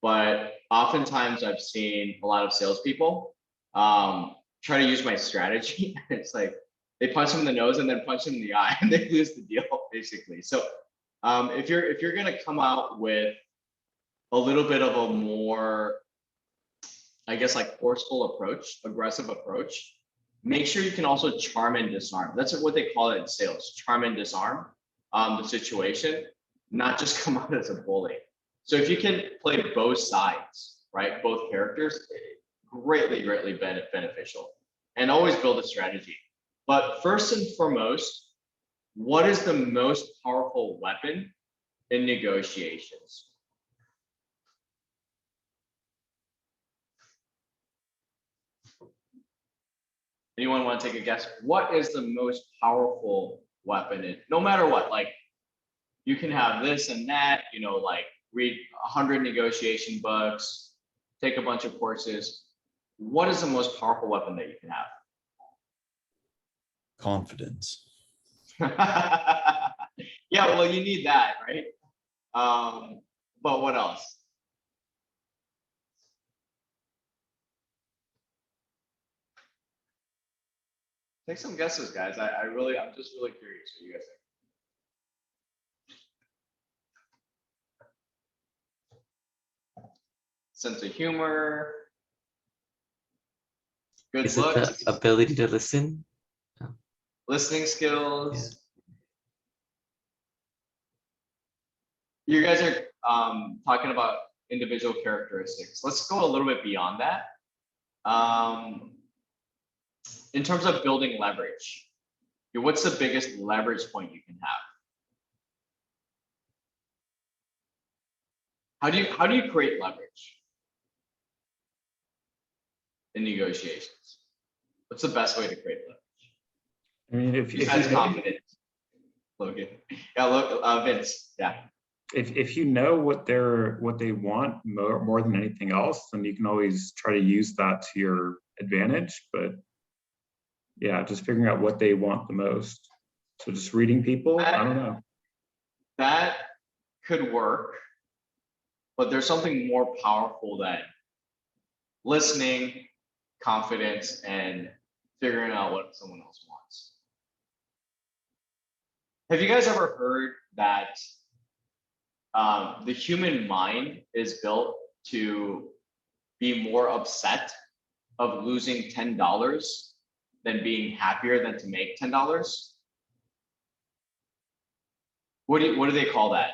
But oftentimes I've seen a lot of salespeople try to use my strategy. It's like they punch them in the nose and then punch them in the eye, and they lose the deal, basically. So if you're gonna come out with a little bit of a more, I guess, like forceful approach, aggressive approach, make sure you can also charm and disarm. That's what they call it in sales: charm and disarm the situation, not just come out as a bully. So if you can play both sides, right, both characters, greatly beneficial. And always build a strategy. But first and foremost, what is the most powerful weapon in negotiations? Anyone want to take a guess? What is the most powerful weapon no matter what? Like, you can have this and that, like read 100 negotiation books, take a bunch of courses. What is the most powerful weapon that you can have? Confidence. Yeah, well, you need that, right? But what else? Take some guesses, guys. I'm just really curious what you guys think. sense of humor, good Is it looks, the ability to listen? listening skills. You guys are talking about individual characteristics. Let's go a little bit beyond that. In terms of building leverage, what's the biggest leverage point you can have? How do you create leverage in negotiations? What's the best way to create leverage? I mean, if Besides you know, confidence, Logan. Yeah, look, Vince. Yeah. if you know what they want more than anything else, then you can always try to use that to your advantage. But yeah, just figuring out what they want the most. So just reading people, I don't know. That could work, but there's something more powerful than listening, confidence, and figuring out what someone else wants. Have you guys ever heard that the human mind is built to be more upset of losing $10 than being happier than to make $10? What do they call that?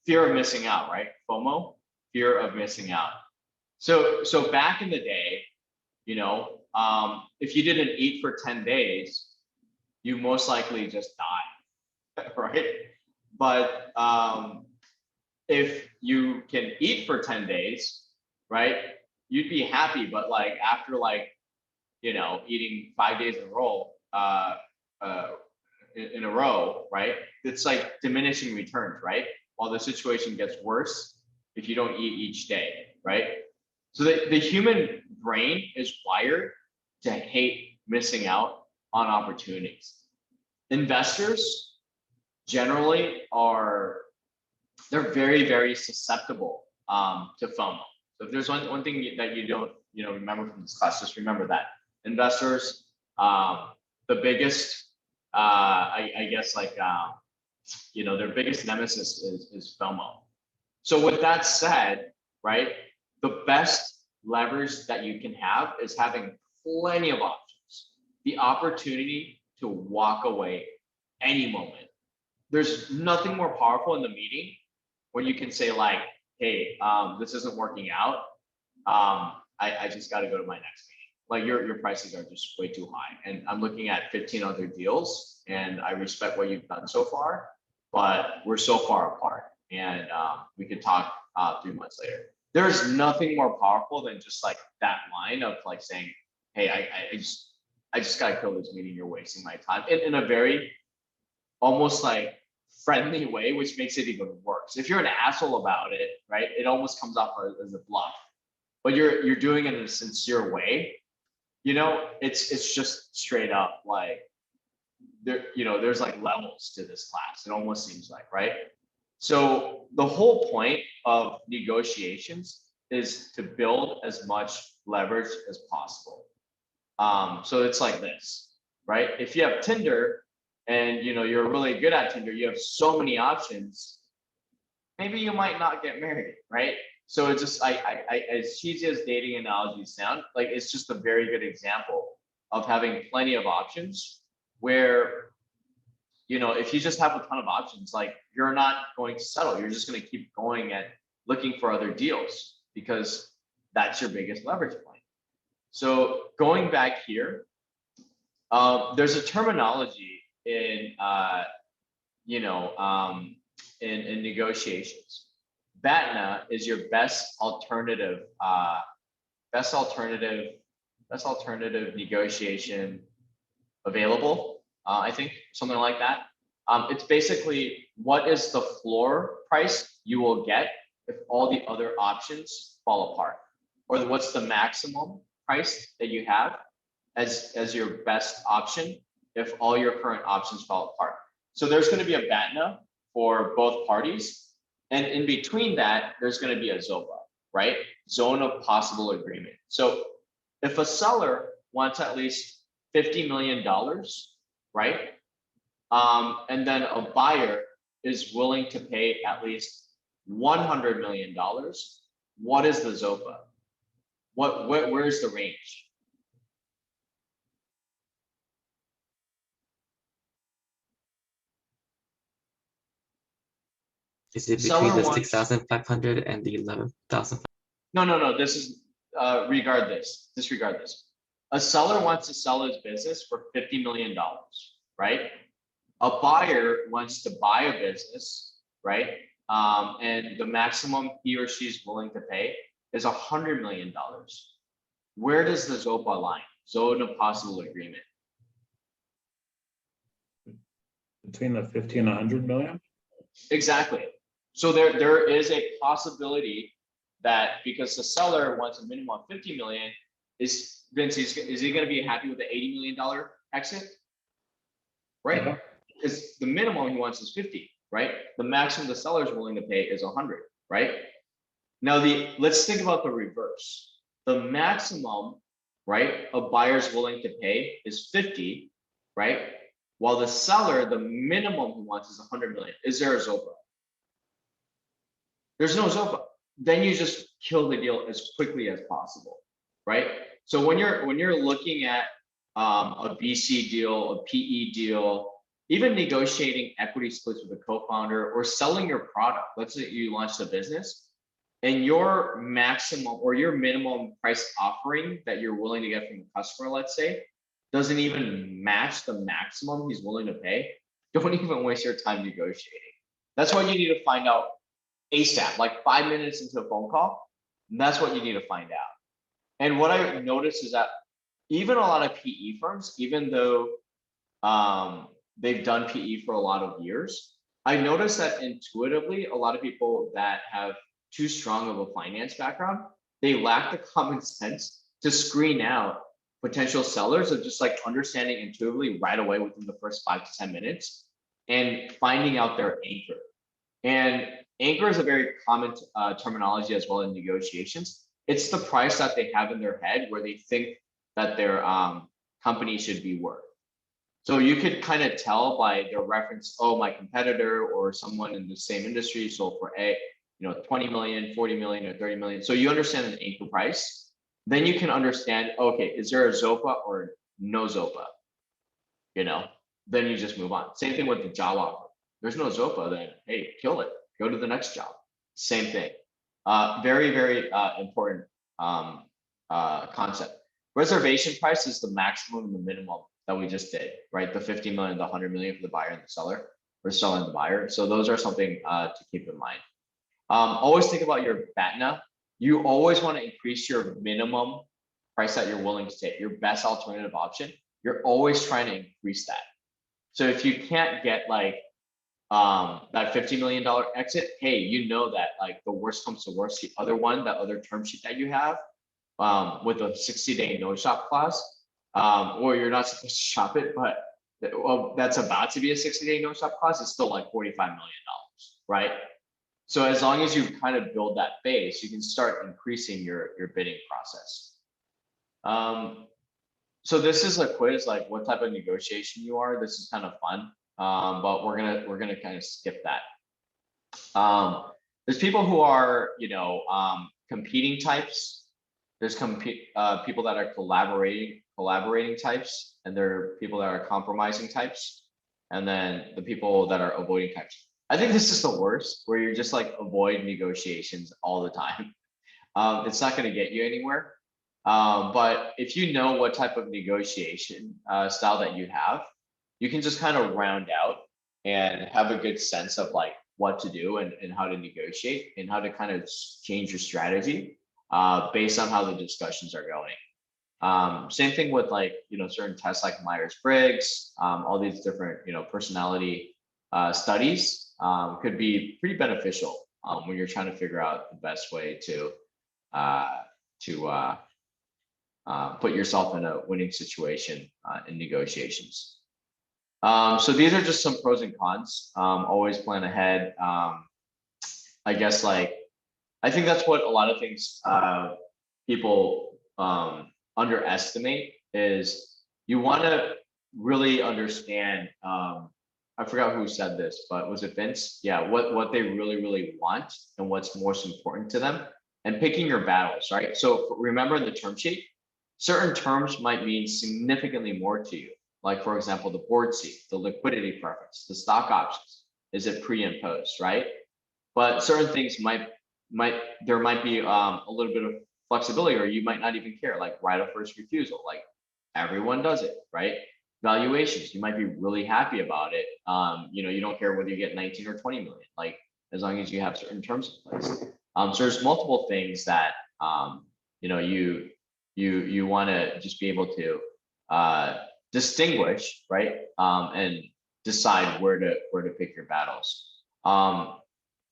Fear of missing out, right? FOMO, fear of missing out. So back in the day, you know, if you didn't eat for 10 days, you most likely just die, right? But if you can eat for 10 days, right, you'd be happy. But like after like, you know, eating 5 days in a row, right? It's like diminishing returns, right? While the situation gets worse if you don't eat each day, right? So the human brain is wired to hate missing out on opportunities. Investors generally they're very, very susceptible to FOMO. So if there's one thing that you don't, remember from this class, just remember that investors, the biggest, I guess like, their biggest nemesis is FOMO. So with that said, right, the best leverage that you can have is having plenty of options, the opportunity to walk away any moment. There's nothing more powerful in the meeting when you can say like, hey, this isn't working out. I just got to go to my next meeting. Like your prices are just way too high. And I'm looking at 15 other deals and I respect what you've done so far, but we're so far apart and we could talk 3 months later. There's nothing more powerful than just like that line of like saying, hey, I just got to kill this meeting. You're wasting my time in a very almost like friendly way, which makes it even worse. If you're an asshole about it, right, it almost comes off as a bluff. But you're doing it in a sincere way. It's just straight up like there's like levels to this class. It almost seems like, right? So the whole point of negotiations is to build as much leverage as possible. So it's like this, right? If you have Tinder and you're really good at Tinder, you have so many options, maybe you might not get married, right? So it's just as cheesy as dating analogies sound, like it's just a very good example of having plenty of options where if you just have a ton of options, like you're not going to settle. You're just going to keep going and looking for other deals because that's your biggest leverage point. So going back here, there's a terminology in in negotiations. BATNA is your best alternative negotiation available. I think something like that. It's basically what is the floor price you will get if all the other options fall apart, or what's the maximum price that you have as your best option if all your current options fall apart. So there's going to be a BATNA for both parties, and in between that, there's going to be a ZOPA, right? Zone of possible agreement. So if a seller wants at least $50 million, right? And then a buyer is willing to pay at least $100 million, what is the ZOPA? Where's the range? Is it Seller between the wants- 6,500 and the 11,000? No. This is disregard this. A seller wants to sell his business for $50 million, right? A buyer wants to buy a business, right? And the maximum he or she is willing to pay is $100 million. Where does the ZOPA line? Zone of possible agreement. Between the 50 and 100 million? Exactly. So there is a possibility that because the seller wants a minimum of 50 million, is he going to be happy with the $80 million exit? Right? Yeah. Because the minimum he wants is 50, right? The maximum the seller is willing to pay is 100, right? Now let's think about the reverse. The maximum, right, a buyer's willing to pay is 50, right? While the seller, the minimum he wants is 100 million. Is there a ZOPA? There's no ZOPA. Then you just kill the deal as quickly as possible, right? So when you're looking at a VC deal, a PE deal, even negotiating equity splits with a co-founder or selling your product, let's say you launch the business and your maximum or your minimum price offering that you're willing to get from the customer, let's say, doesn't even match the maximum he's willing to pay, don't even waste your time negotiating. That's what you need to find out ASAP, like 5 minutes into a phone call. And that's what you need to find out. And what I noticed is that even a lot of PE firms, even though they've done PE for a lot of years, I noticed that intuitively, a lot of people that have too strong of a finance background, they lack the common sense to screen out potential sellers of just like understanding intuitively right away within the first 5 to 10 minutes and finding out their anchor. And anchor is a very common terminology as well in negotiations. It's the price that they have in their head where they think that their company should be worth. So you could kind of tell by their reference, oh, my competitor or someone in the same industry sold for 20 million, 40 million, or 30 million. So you understand an anchor price. Then you can understand, okay, is there a ZOPA or no ZOPA? Then you just move on. Same thing with the job offer. There's no ZOPA, then hey, kill it. Go to the next job. Same thing. Very, very important concept. Reservation price is the maximum and the minimum that we just did, right? The 50 million, the 100 million for the buyer and the seller, or seller and the buyer. So those are something to keep in mind. Always think about your BATNA. You always want to increase your minimum price that you're willing to take, your best alternative option. You're always trying to increase that. So if you can't get like that $50 million exit, hey, you know that like the worst comes to worst, the other one, that other term sheet that you have with a 60-day no shop clause, or you're not supposed to shop it, but that's about to be a 60-day no shop clause, it's still like $45 million, right? So as long as you kind of build that base, you can start increasing your bidding process. So this is a quiz, like what type of negotiation you are. This is kind of fun, but we're gonna kind of skip that. There's people who are, competing types. There's people that are collaborating types, and there are people that are compromising types, and then the people that are avoiding types. I think this is the worst, where you're just like avoid negotiations all the time. It's not going to get you anywhere. But if you know what type of negotiation style that you have, you can just kind of round out and have a good sense of like what to do and how to negotiate and how to kind of change your strategy based on how the discussions are going. Same thing with like, certain tests like Myers-Briggs, all these different, personality studies could be pretty beneficial when you're trying to figure out the best way to put yourself in a winning situation in negotiations. So these are just some pros and cons. Always plan ahead. I guess I think that's what a lot of things people underestimate is you want to really understand I forgot who said this, but was it Vince? Yeah, what they really want and what's most important to them, and picking your battles, right? So remember the term sheet, certain terms might mean significantly more to you. Like for example, the board seat, the liquidity preference, the stock options. Is it pre and post, right? But certain things there might be a little bit of flexibility, or you might not even care, like right of first refusal, like everyone does it, right? Valuations, you might be really happy about it. You don't care whether you get 19 or 20 million, like as long as you have certain terms in place. So there's multiple things that you want to just be able to distinguish, right? And decide where to pick your battles.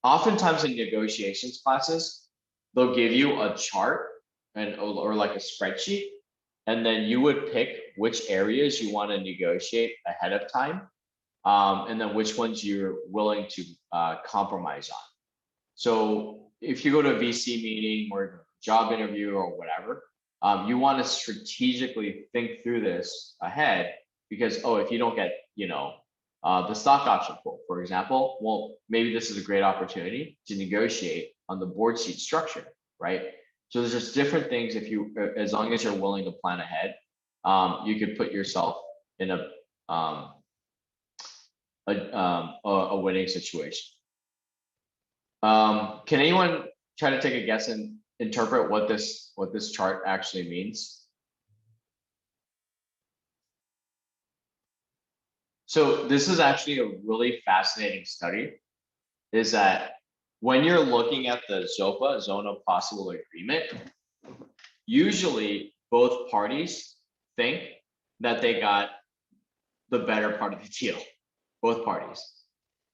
Oftentimes in negotiations classes, they'll give you a chart or like a spreadsheet, and then you would pick which areas you want to negotiate ahead of time, and then which ones you're willing to compromise on. So if you go to a VC meeting or job interview or whatever, you want to strategically think through this ahead, because if you don't get the stock option pool, for example, well, maybe this is a great opportunity to negotiate on the board seat structure, right? So there's just different things. As long as you're willing to plan ahead, you could put yourself in a winning situation. Can anyone try to take a guess and interpret what this chart actually means? So this is actually a really fascinating study, is that when you're looking at the ZOPA, Zone of Possible Agreement, usually both parties think that they got the better part of the deal, both parties.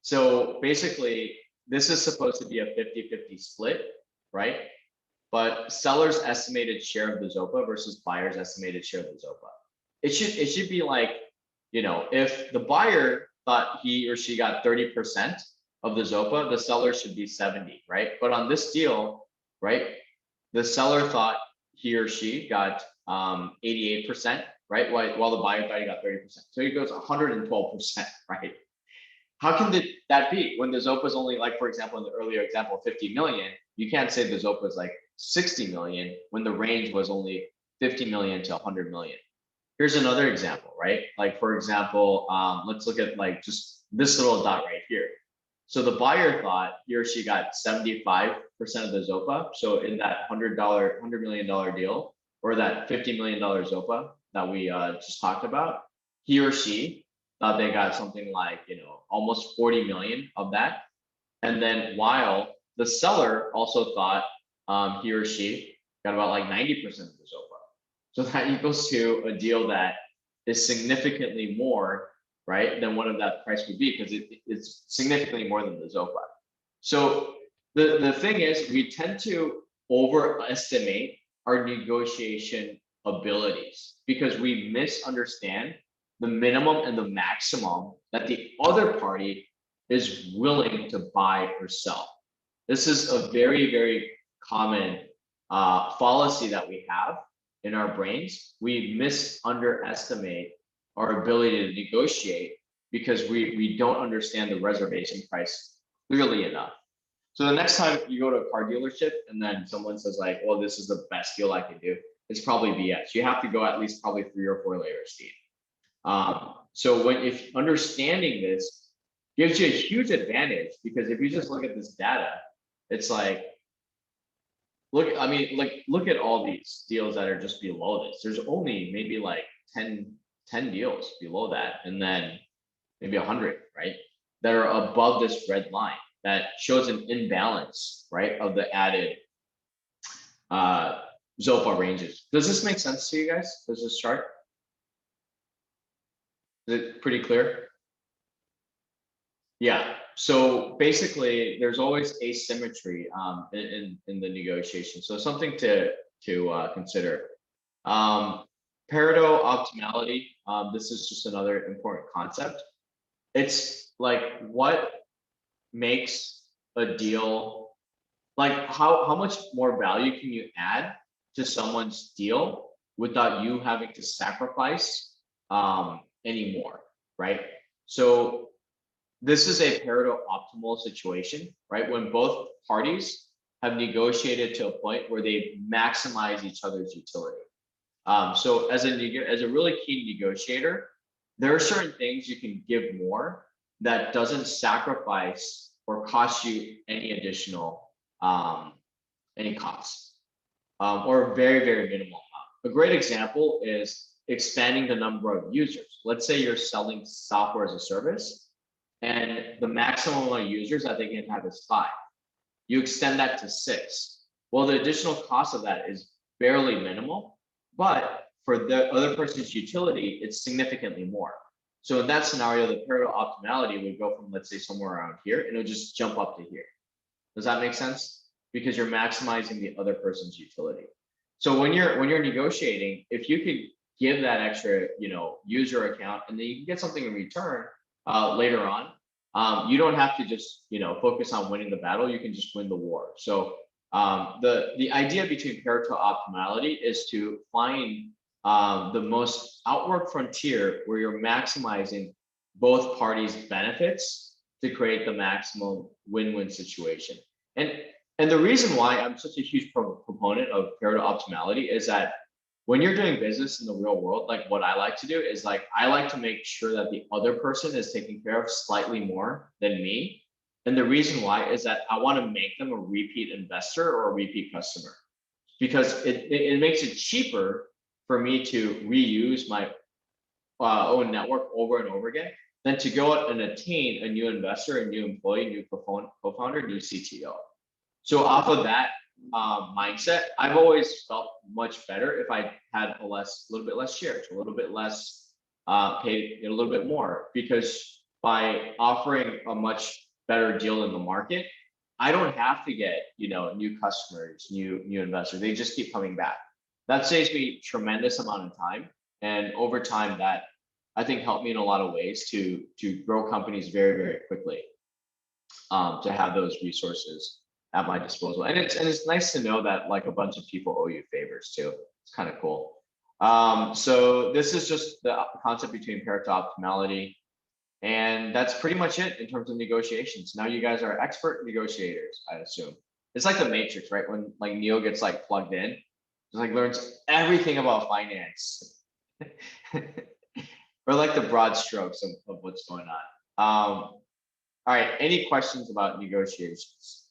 So basically, this is supposed to be a 50-50 split, right? But seller's estimated share of the ZOPA versus buyer's estimated share of the ZOPA. It should be like, if the buyer thought he or she got 30% of the ZOPA, the seller should be 70, right? But on this deal, right, the seller thought he or she got 88%, right? While the buyer thought he got 30%. So he goes 112%, right? How can that be when the ZOPA is only, like, for example, in the earlier example, 50 million, you can't say the ZOPA is like 60 million when the range was only 50 million to 100 million. Here's another example, right? Like, for example, let's look at like just this little dot right here. So the buyer thought he or she got 75% of the ZOPA. So in that $100 million deal, or that $50 million ZOPA that we just talked about, he or she thought they got something like, almost 40 million of that. And then while the seller also thought he or she got about like 90% of the ZOPA. So that equals to a deal that is significantly more, right, than what that price would be, because it's significantly more than the ZOPA. So the thing is, we tend to overestimate our negotiation abilities because we misunderstand the minimum and the maximum that the other party is willing to buy or sell. This is a very, very common fallacy that we have in our brains. We underestimate our ability to negotiate because we don't understand the reservation price clearly enough. So the next time you go to a car dealership and then someone says like, well, this is the best deal I can do, it's probably BS. You have to go at least probably 3 or 4 layers deep. So if understanding this gives you a huge advantage, because if you just look at this data, it's like, look at all these deals that are just below this. There's only maybe like 10 deals below that, and then maybe 100, right, that are above this red line that shows an imbalance, right, of the added ZOPA ranges. Does this make sense to you guys? Does this chart? Is it pretty clear? Yeah. So basically, there's always asymmetry in the negotiation. So something to consider. Pareto optimality. This is just another important concept. It's like what makes a deal, like how much more value can you add to someone's deal without you having to sacrifice anymore, right? So this is a Pareto optimal situation, right? When both parties have negotiated to a point where they maximize each other's utility. So as a really keen negotiator, there are certain things you can give more that doesn't sacrifice or cost you any additional any costs, or very, very minimal amount. A great example is expanding the number of users. Let's say you're selling software as a service, and the maximum amount of users that they can have is 5. You extend that to 6. Well, the additional cost of that is barely minimal, but for the other person's utility, it's significantly more. So in that scenario, the Pareto optimality would go from, let's say, somewhere around here, and it'll just jump up to here. Does that make sense? Because you're maximizing the other person's utility. So when you're negotiating, if you could give that extra, user account, and then you can get something in return later on, you don't have to just, focus on winning the battle. You can just win the war. So the idea between Pareto optimality is to find the most outward frontier where you're maximizing both parties' benefits to create the maximum win-win situation. And the reason why I'm such a huge proponent of Pareto optimality is that when you're doing business in the real world, like what I like to do is I like to make sure that the other person is taken care of slightly more than me. And the reason why is that I want to make them a repeat investor or a repeat customer, because it makes it cheaper for me to reuse my own network over and over again than to go out and attain a new investor, a new employee, new co-founder, new CTO. So off of that mindset, I've always felt much better if I had a little bit less shares, a little bit less paid, a little bit more, because by offering a much better deal in the market, I don't have to get, new customers, new investors. They just keep coming back. That saves me tremendous amount of time, and over time, that I think helped me in a lot of ways to grow companies very, very quickly. To have those resources at my disposal, and it's nice to know that like a bunch of people owe you favors too. It's kind of cool. So this is just the concept between Pareto optimality, and that's pretty much it in terms of negotiations. Now you guys are expert negotiators, I assume. It's like the Matrix, right? When like Neo gets like plugged in, just like learns everything about finance, or like the broad strokes of what's going on. All right, any questions about negotiations?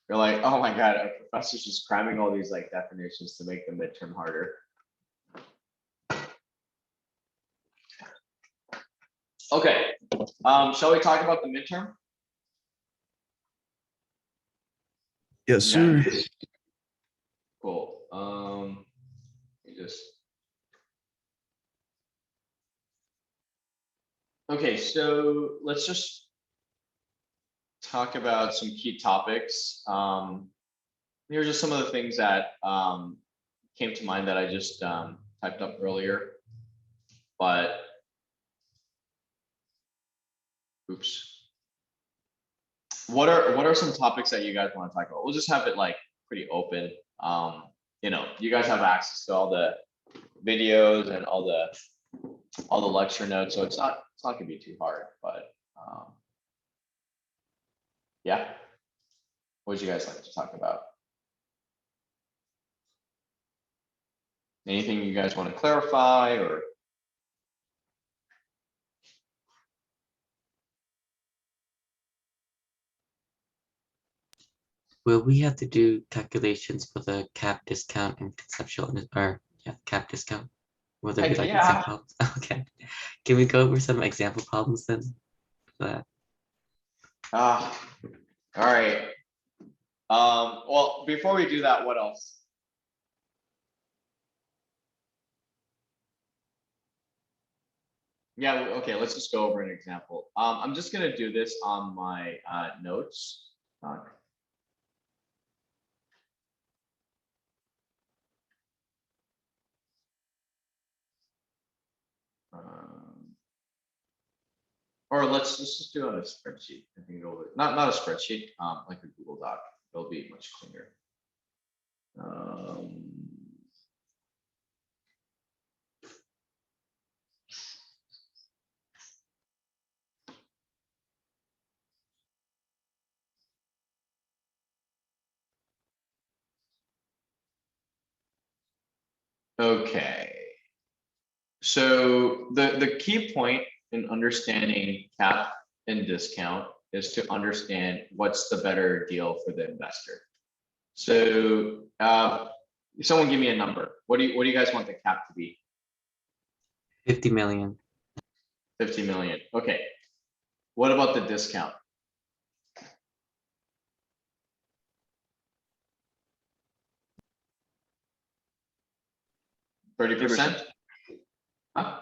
You're like, oh my God, our professor's just cramming all these like definitions to make the midterm harder. Okay, shall we talk about the midterm? Yes, sir. Cool. Let me just. Okay, so let's just talk about some key topics. Here are just some of the things that came to mind that I just typed up earlier, but oops. What are some topics that you guys want to talk about? We'll just have it like pretty open. You guys have access to all the videos and all the lecture notes, so it's not gonna be too hard, but yeah. What would you guys like to talk about? Anything you guys want to clarify or? Will we have to do calculations for the cap discount and conceptual, or cap discount? Will there be Heck like yeah. example problems? Okay. Can we go over some example problems then? For that? All right. Well, before we do that, what else? Yeah, okay, let's just go over an example. I'm just gonna do this on my notes. Or let's just do it on a spreadsheet. I think it'll not a spreadsheet, like a Google Doc. It'll be much cleaner. Okay. So the key point in understanding cap and discount is to understand what's the better deal for the investor. So someone give me a number. What do you guys want the cap to be? 50 million. 50 million. Okay. What about the discount? %? Huh?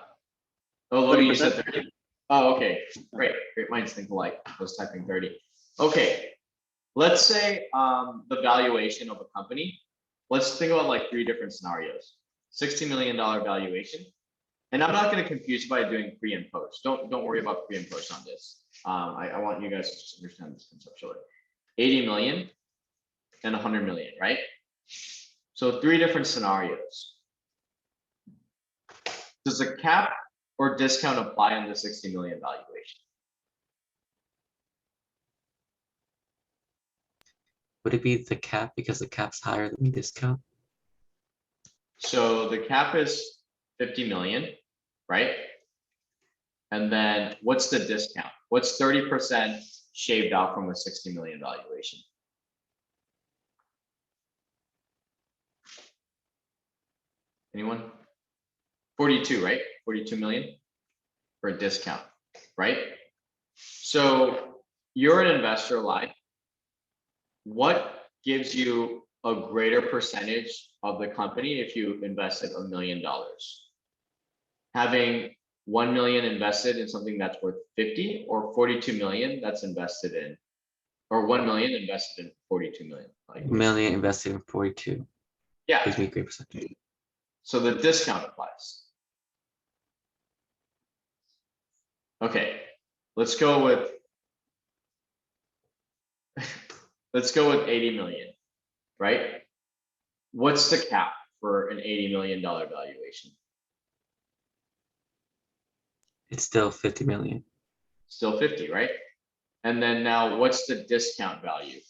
Oh, Logan, you said 30. Oh, okay, great. Minds think alike. I was typing 30. Okay. Let's say the valuation of a company. Let's think about like 3 different scenarios. $60 million valuation. And I'm not going to confuse you by doing pre and post. Don't worry about pre and post on this. I want you guys to just understand this conceptually. 80 million and 100 million, right? So 3 different scenarios. Does the cap or discount apply on the 60 million valuation? Would it be the cap because the cap's higher than the discount? So the cap is 50 million, right? And then what's the discount? What's 30% shaved out from a 60 million valuation? Anyone? 42, right? 42 million for a discount, right? So you're an investor live. What gives you a greater percentage of the company if you invested $1 million? Having 1 million invested in something that's worth 50 or 42 million that's invested in, or 1 million invested in 42 million? Like, Million invested in 42 yeah, gives me a great percentage. so the discount applies. Okay, let's go with 80 million, right? What's the cap for an $80 million valuation? It's still 50 million. Still 50, right? And then now what's the discount value?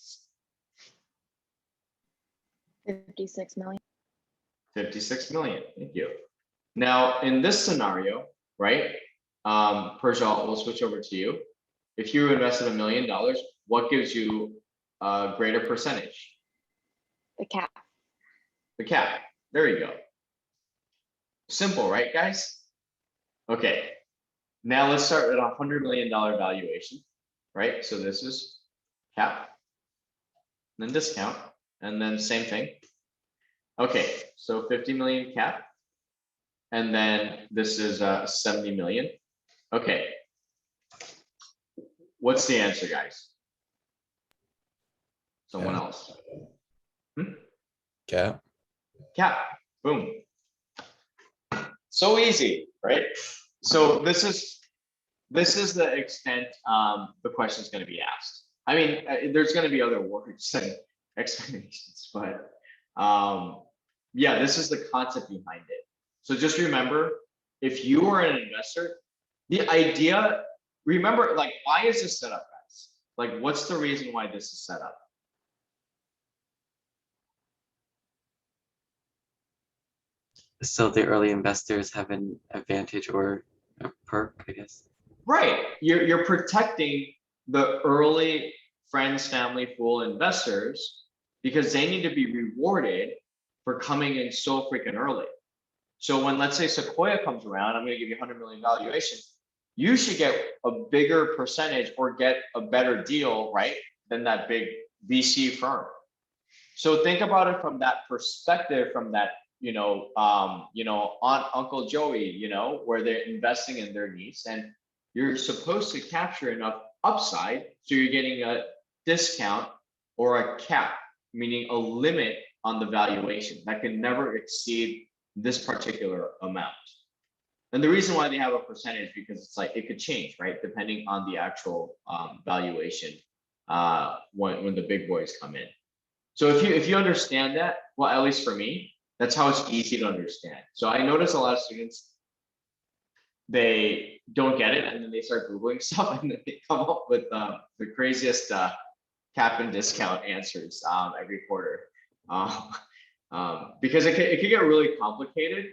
56 million. 56 million, thank you. Now, in this scenario, right? Perjal, we'll switch over to you. If you invested $1 million, what gives you a greater percentage? The cap. The cap. There you go. Simple, right, guys? Okay. Now let's start with a $100 million valuation, right? So this is cap, then discount, and then same thing. Okay, so 50 million cap, and then this is 70 million. Okay. What's the answer, guys? Someone else. Cap. Cap. Boom. So easy, right? So this is the extent the question is going to be asked. I mean, there's going to be other words and explanations, but yeah, this is the concept behind it. So just remember, if you are an investor, the idea, remember, like, why is this set up, guys? Like, what's the reason why this is set up? So the early investors have an advantage or a perk, I guess. Right. You're protecting the early friends, family, fool investors because they need to be rewarded for coming in so freaking early. So when, let's say, Sequoia comes around, I'm going to give you 100 million valuation. You should get a bigger percentage or get a better deal, right, than that big VC firm. So think about it from that perspective, from that, Aunt, Uncle Joey, where they're investing in their niece, and you're supposed to capture enough upside, so you're getting a discount or a cap, meaning a limit on the valuation that can never exceed this particular amount. And the reason why they have a percentage, because it's like it could change, right, depending on the actual valuation when the big boys come in. So if you understand that, well, at least for me, that's how it's easy to understand. So I notice a lot of students, they don't get it, and then they start Googling stuff, and then they come up with the craziest cap and discount answers every quarter. Because it can get really complicated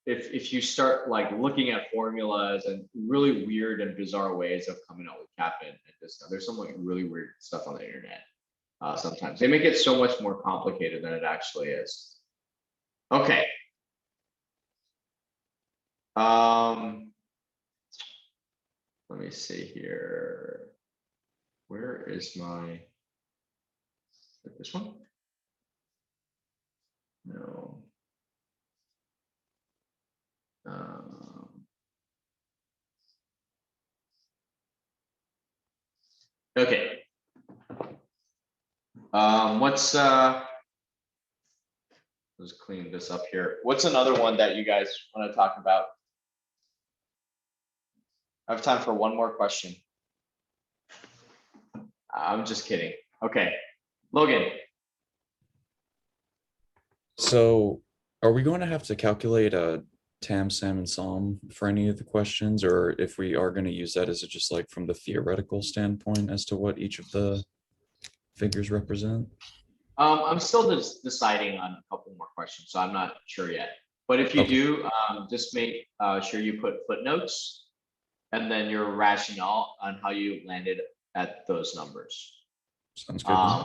if you start like looking at formulas and really weird and bizarre ways of coming up with CAPM and discount. There's some like really weird stuff on the internet. Sometimes they make it so much more complicated than it actually is. Okay. Let me see here. Where is my, this one? No. Okay. Let's clean this up here. What's another one that you guys want to talk about? I have time for one more question. I'm just kidding. Okay, Logan. So are we going to have to calculate a TAM, SAM, and SOM for any of the questions? Or if we are going to use that, is it just like from the theoretical standpoint as to what each of the figures represent? I'm still deciding on a couple more questions, so I'm not sure yet. But if you Okay. do, just make sure you put footnotes and then your rationale on how you landed at those numbers. Sounds good.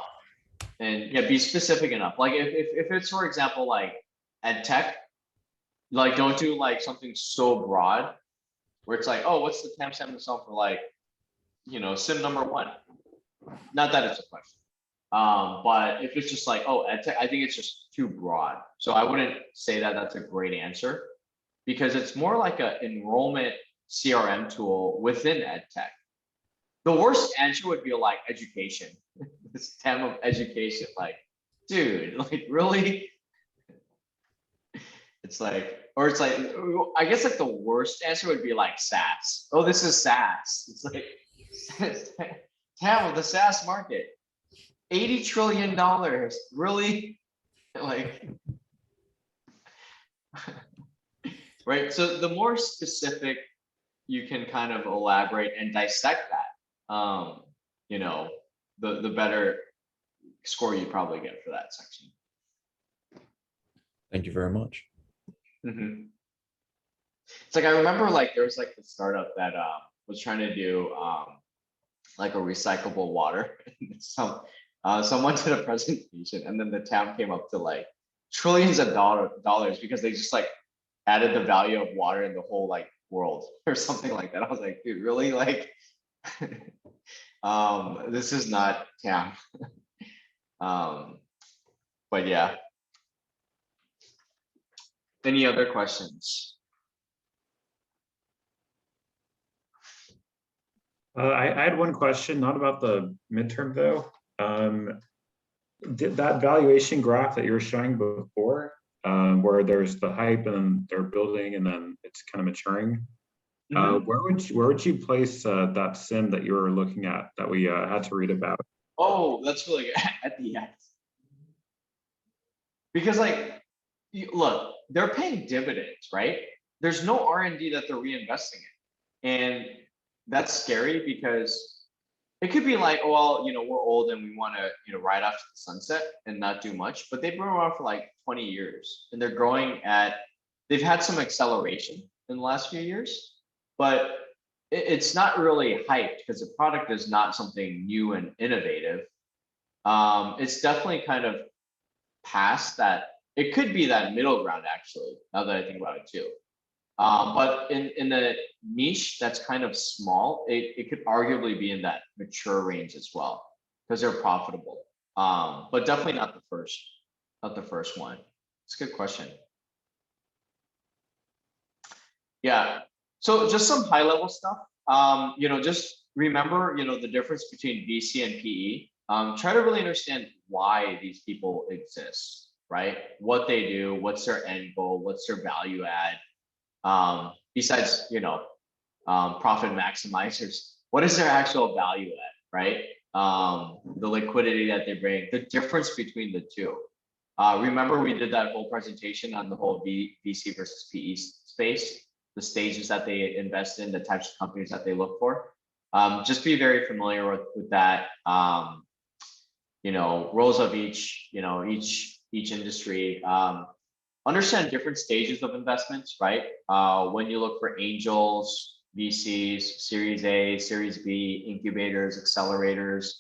And yeah, be specific enough. Like if it's, for example, like ed tech, like don't do like something so broad where it's like, oh, what's the TAM SAM and SOM for like, you know, sim number 1? Not that it's a question. But if it's just like, oh, ed tech, I think it's just too broad. So I wouldn't say that that's a great answer because it's more like an enrollment CRM tool within ed tech. The worst answer would be like education. This TAM of education, like, dude, like really? It's like, or it's like, I guess like the worst answer would be like SaaS. Oh, this is SaaS. It's like TAM of the SaaS market. $80 trillion, really? Like, right? So the more specific you can kind of elaborate and dissect that, you know, the better score you probably get for that section. Thank you very much. Mm-hmm. It's like I remember like there was like the startup that was trying to do like a recyclable water. Someone did a presentation and then the TAM came up to like trillions of dollars because they just like added the value of water in the whole like world or something like that. I was like, dude, really? Like this is not TAM. But yeah. Any other questions? I had one question, not about the midterm though. Did that valuation graph that you were showing before, where there's the hype and they're building and then it's kind of maturing. Where would you place that sim that you were looking at that we had to read about? Oh, that's really good. At the end. Because like, look, they're paying dividends, right? There's no R&D that they're reinvesting in. And that's scary because it could be like, oh, well, you know, we're old and we want to, you know, ride off to the sunset and not do much, but they've been around for like 20 years and they're growing they've had some acceleration in the last few years, but it's not really hyped because the product is not something new and innovative. It's definitely kind of past that. It could be that middle ground actually, now that I think about it too. But in the niche that's kind of small, it could arguably be in that mature range as well because they're profitable. But definitely not the first one. It's a good question. Yeah. So just some high level stuff. You know, just remember, you know, the difference between VC and PE. Try to really understand why these people exist, right? What they do, what's their end goal, what's their value add. Besides, you know, profit maximizers, what is their actual value at, right? The liquidity that they bring, the difference between the two. Remember we did that whole presentation on the whole VC versus PE space, the stages that they invest in, the types of companies that they look for. Just be very familiar with that. You know, roles of each each industry. Understand different stages of investments, right? When you look for angels, VCs, Series A, Series B, incubators, accelerators,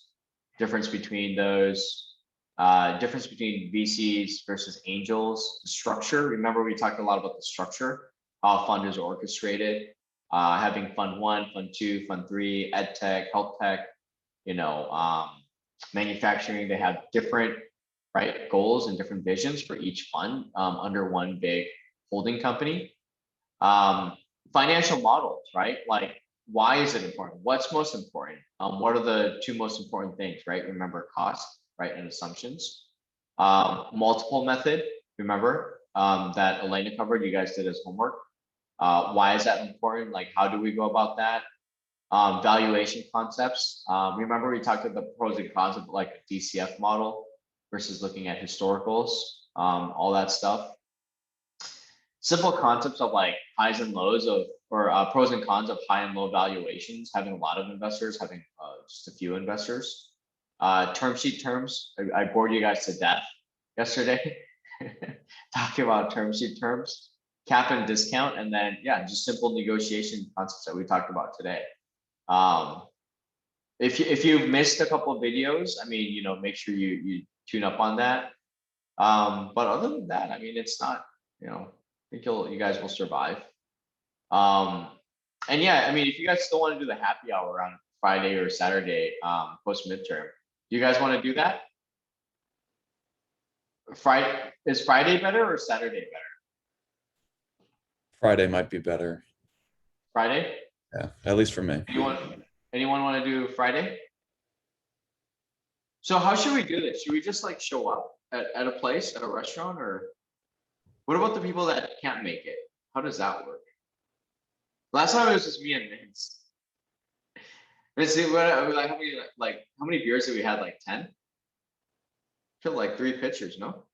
difference between those, difference between VCs versus angels, the structure. Remember, we talked a lot about the structure, how a fund is orchestrated, having fund 1, fund 2, fund 3, ed tech, health tech, manufacturing. They have different goals and different visions for each fund under one big holding company. Financial models, right? Like, why is it important? What's most important? What are the 2 most important things, right? Remember cost, right? And assumptions. Multiple method, remember, that Elena covered, you guys did as homework. Why is that important? Like, how do we go about that? Valuation concepts. Remember, we talked about the pros and cons of like a DCF model versus looking at historicals, all that stuff. Simple concepts of like highs and lows of, or pros and cons of high and low valuations, having a lot of investors, having just a few investors. Term sheet terms, I bored you guys to death yesterday talking about term sheet terms, cap and discount, and then yeah, just simple negotiation concepts that we talked about today. If you've missed a couple of videos, I mean, make sure you tune up on that. But other than that, I mean, it's not, I think you guys will survive. And yeah, I mean, if you guys still want to do the happy hour on Friday or Saturday, post midterm, do you guys want to do that? Is Friday better or Saturday better? Friday might be better. Friday? Yeah, at least for me. Anyone want to do Friday? So how should we do this? Should we just like show up at a place, at a restaurant, or what about the people that can't make it? How does that work? Last time it was just me and Vince. Vince, how many beers did we had? Like 10? Feel like 3 pitchers, no?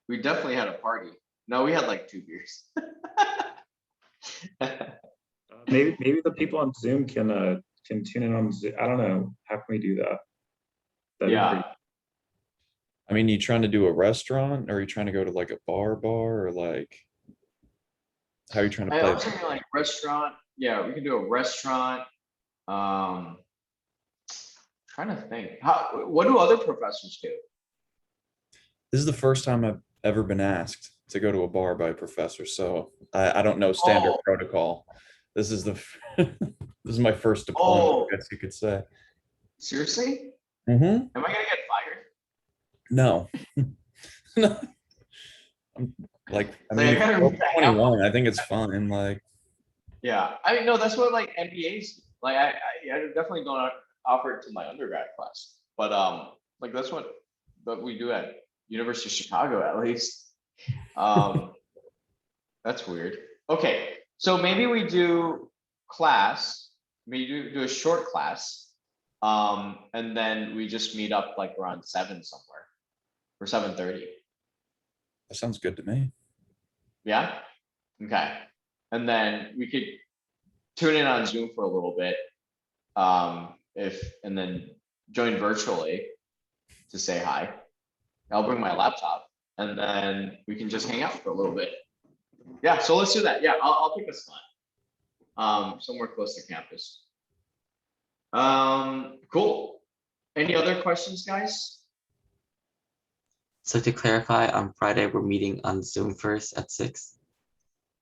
We definitely had a party. No, we had like 2 beers. Maybe the people on Zoom can tune in on Zoom. I don't know. How can we do that? That'd be Yeah. great. I mean, you trying to do a restaurant, or are you trying to go to like a bar, or like, how are you trying to I play? was thinking like restaurant. Yeah, we can do a restaurant. Trying to think. What do other professors do? This is the first time I've ever been asked to go to a bar by a professor, so I don't know standard Oh. protocol. This is this is my first deployment, Oh. I guess you could say. Seriously? Mm-hmm. Am I gonna get fired? No. No. I'm like, I Like, mean, I gotta if read you're that 21, I think it's fine. Like, Yeah, I mean, no, that's what like MBAs do. Like I definitely don't offer it to my undergrad class, but like that's what we do at University of Chicago at least. That's weird. Okay, so maybe we do class, maybe do a short class, and then we just meet up like around 7 somewhere, or 7:30. that sounds good to me. Yeah. Okay. And then we could tune in on Zoom for a little bit. And then join virtually to say hi. I'll bring my laptop and then we can just hang out for a little bit. Yeah, so let's do that. Yeah, I'll pick a spot. Somewhere close to campus. Cool. Any other questions, guys? So to clarify, on Friday, we're meeting on Zoom first at 6.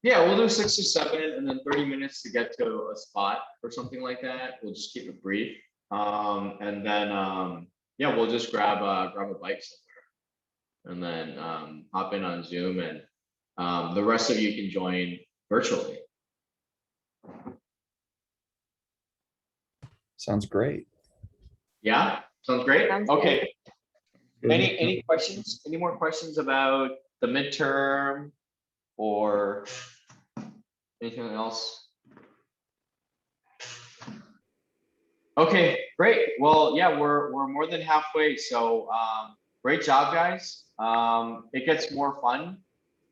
Yeah, we'll do 6 to 7 and then 30 minutes to get to a spot or something like that. We'll just keep it brief. And then yeah, we'll just grab a bite somewhere and then hop in on Zoom, and the rest of you can join virtually. Sounds great. Yeah, sounds great. Sounds good. Okay. Any questions? Any more questions about the midterm or anything else? Okay, great. Well, yeah, we're more than halfway. So great job, guys. It gets more fun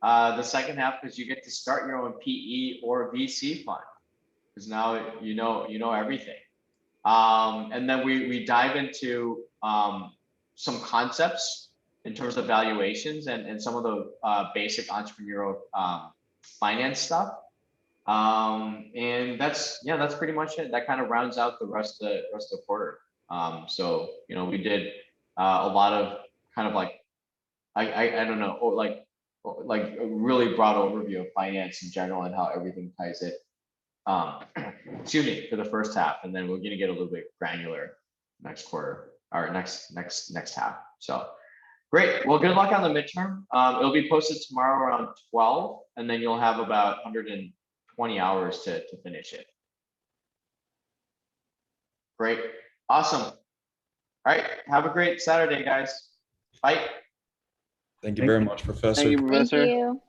the second half because you get to start your own PE or VC fund, because now you know everything. And then we dive into some concepts in terms of valuations and some of the basic entrepreneurial finance stuff. And that's pretty much it. That kind of rounds out the rest of the quarter. So we did a lot of kind of like I don't know, or like a really broad overview of finance in general and how everything ties it. Excuse me, for the first half, and then we're gonna get a little bit granular next quarter or next half. So great. Well, good luck on the midterm. It'll be posted tomorrow around 12, and then you'll have about 120 hours to finish it. Great. Awesome. All right. Have a great Saturday, guys. Bye. Thank you very much, Professor. Thank you, Thank Professor. you.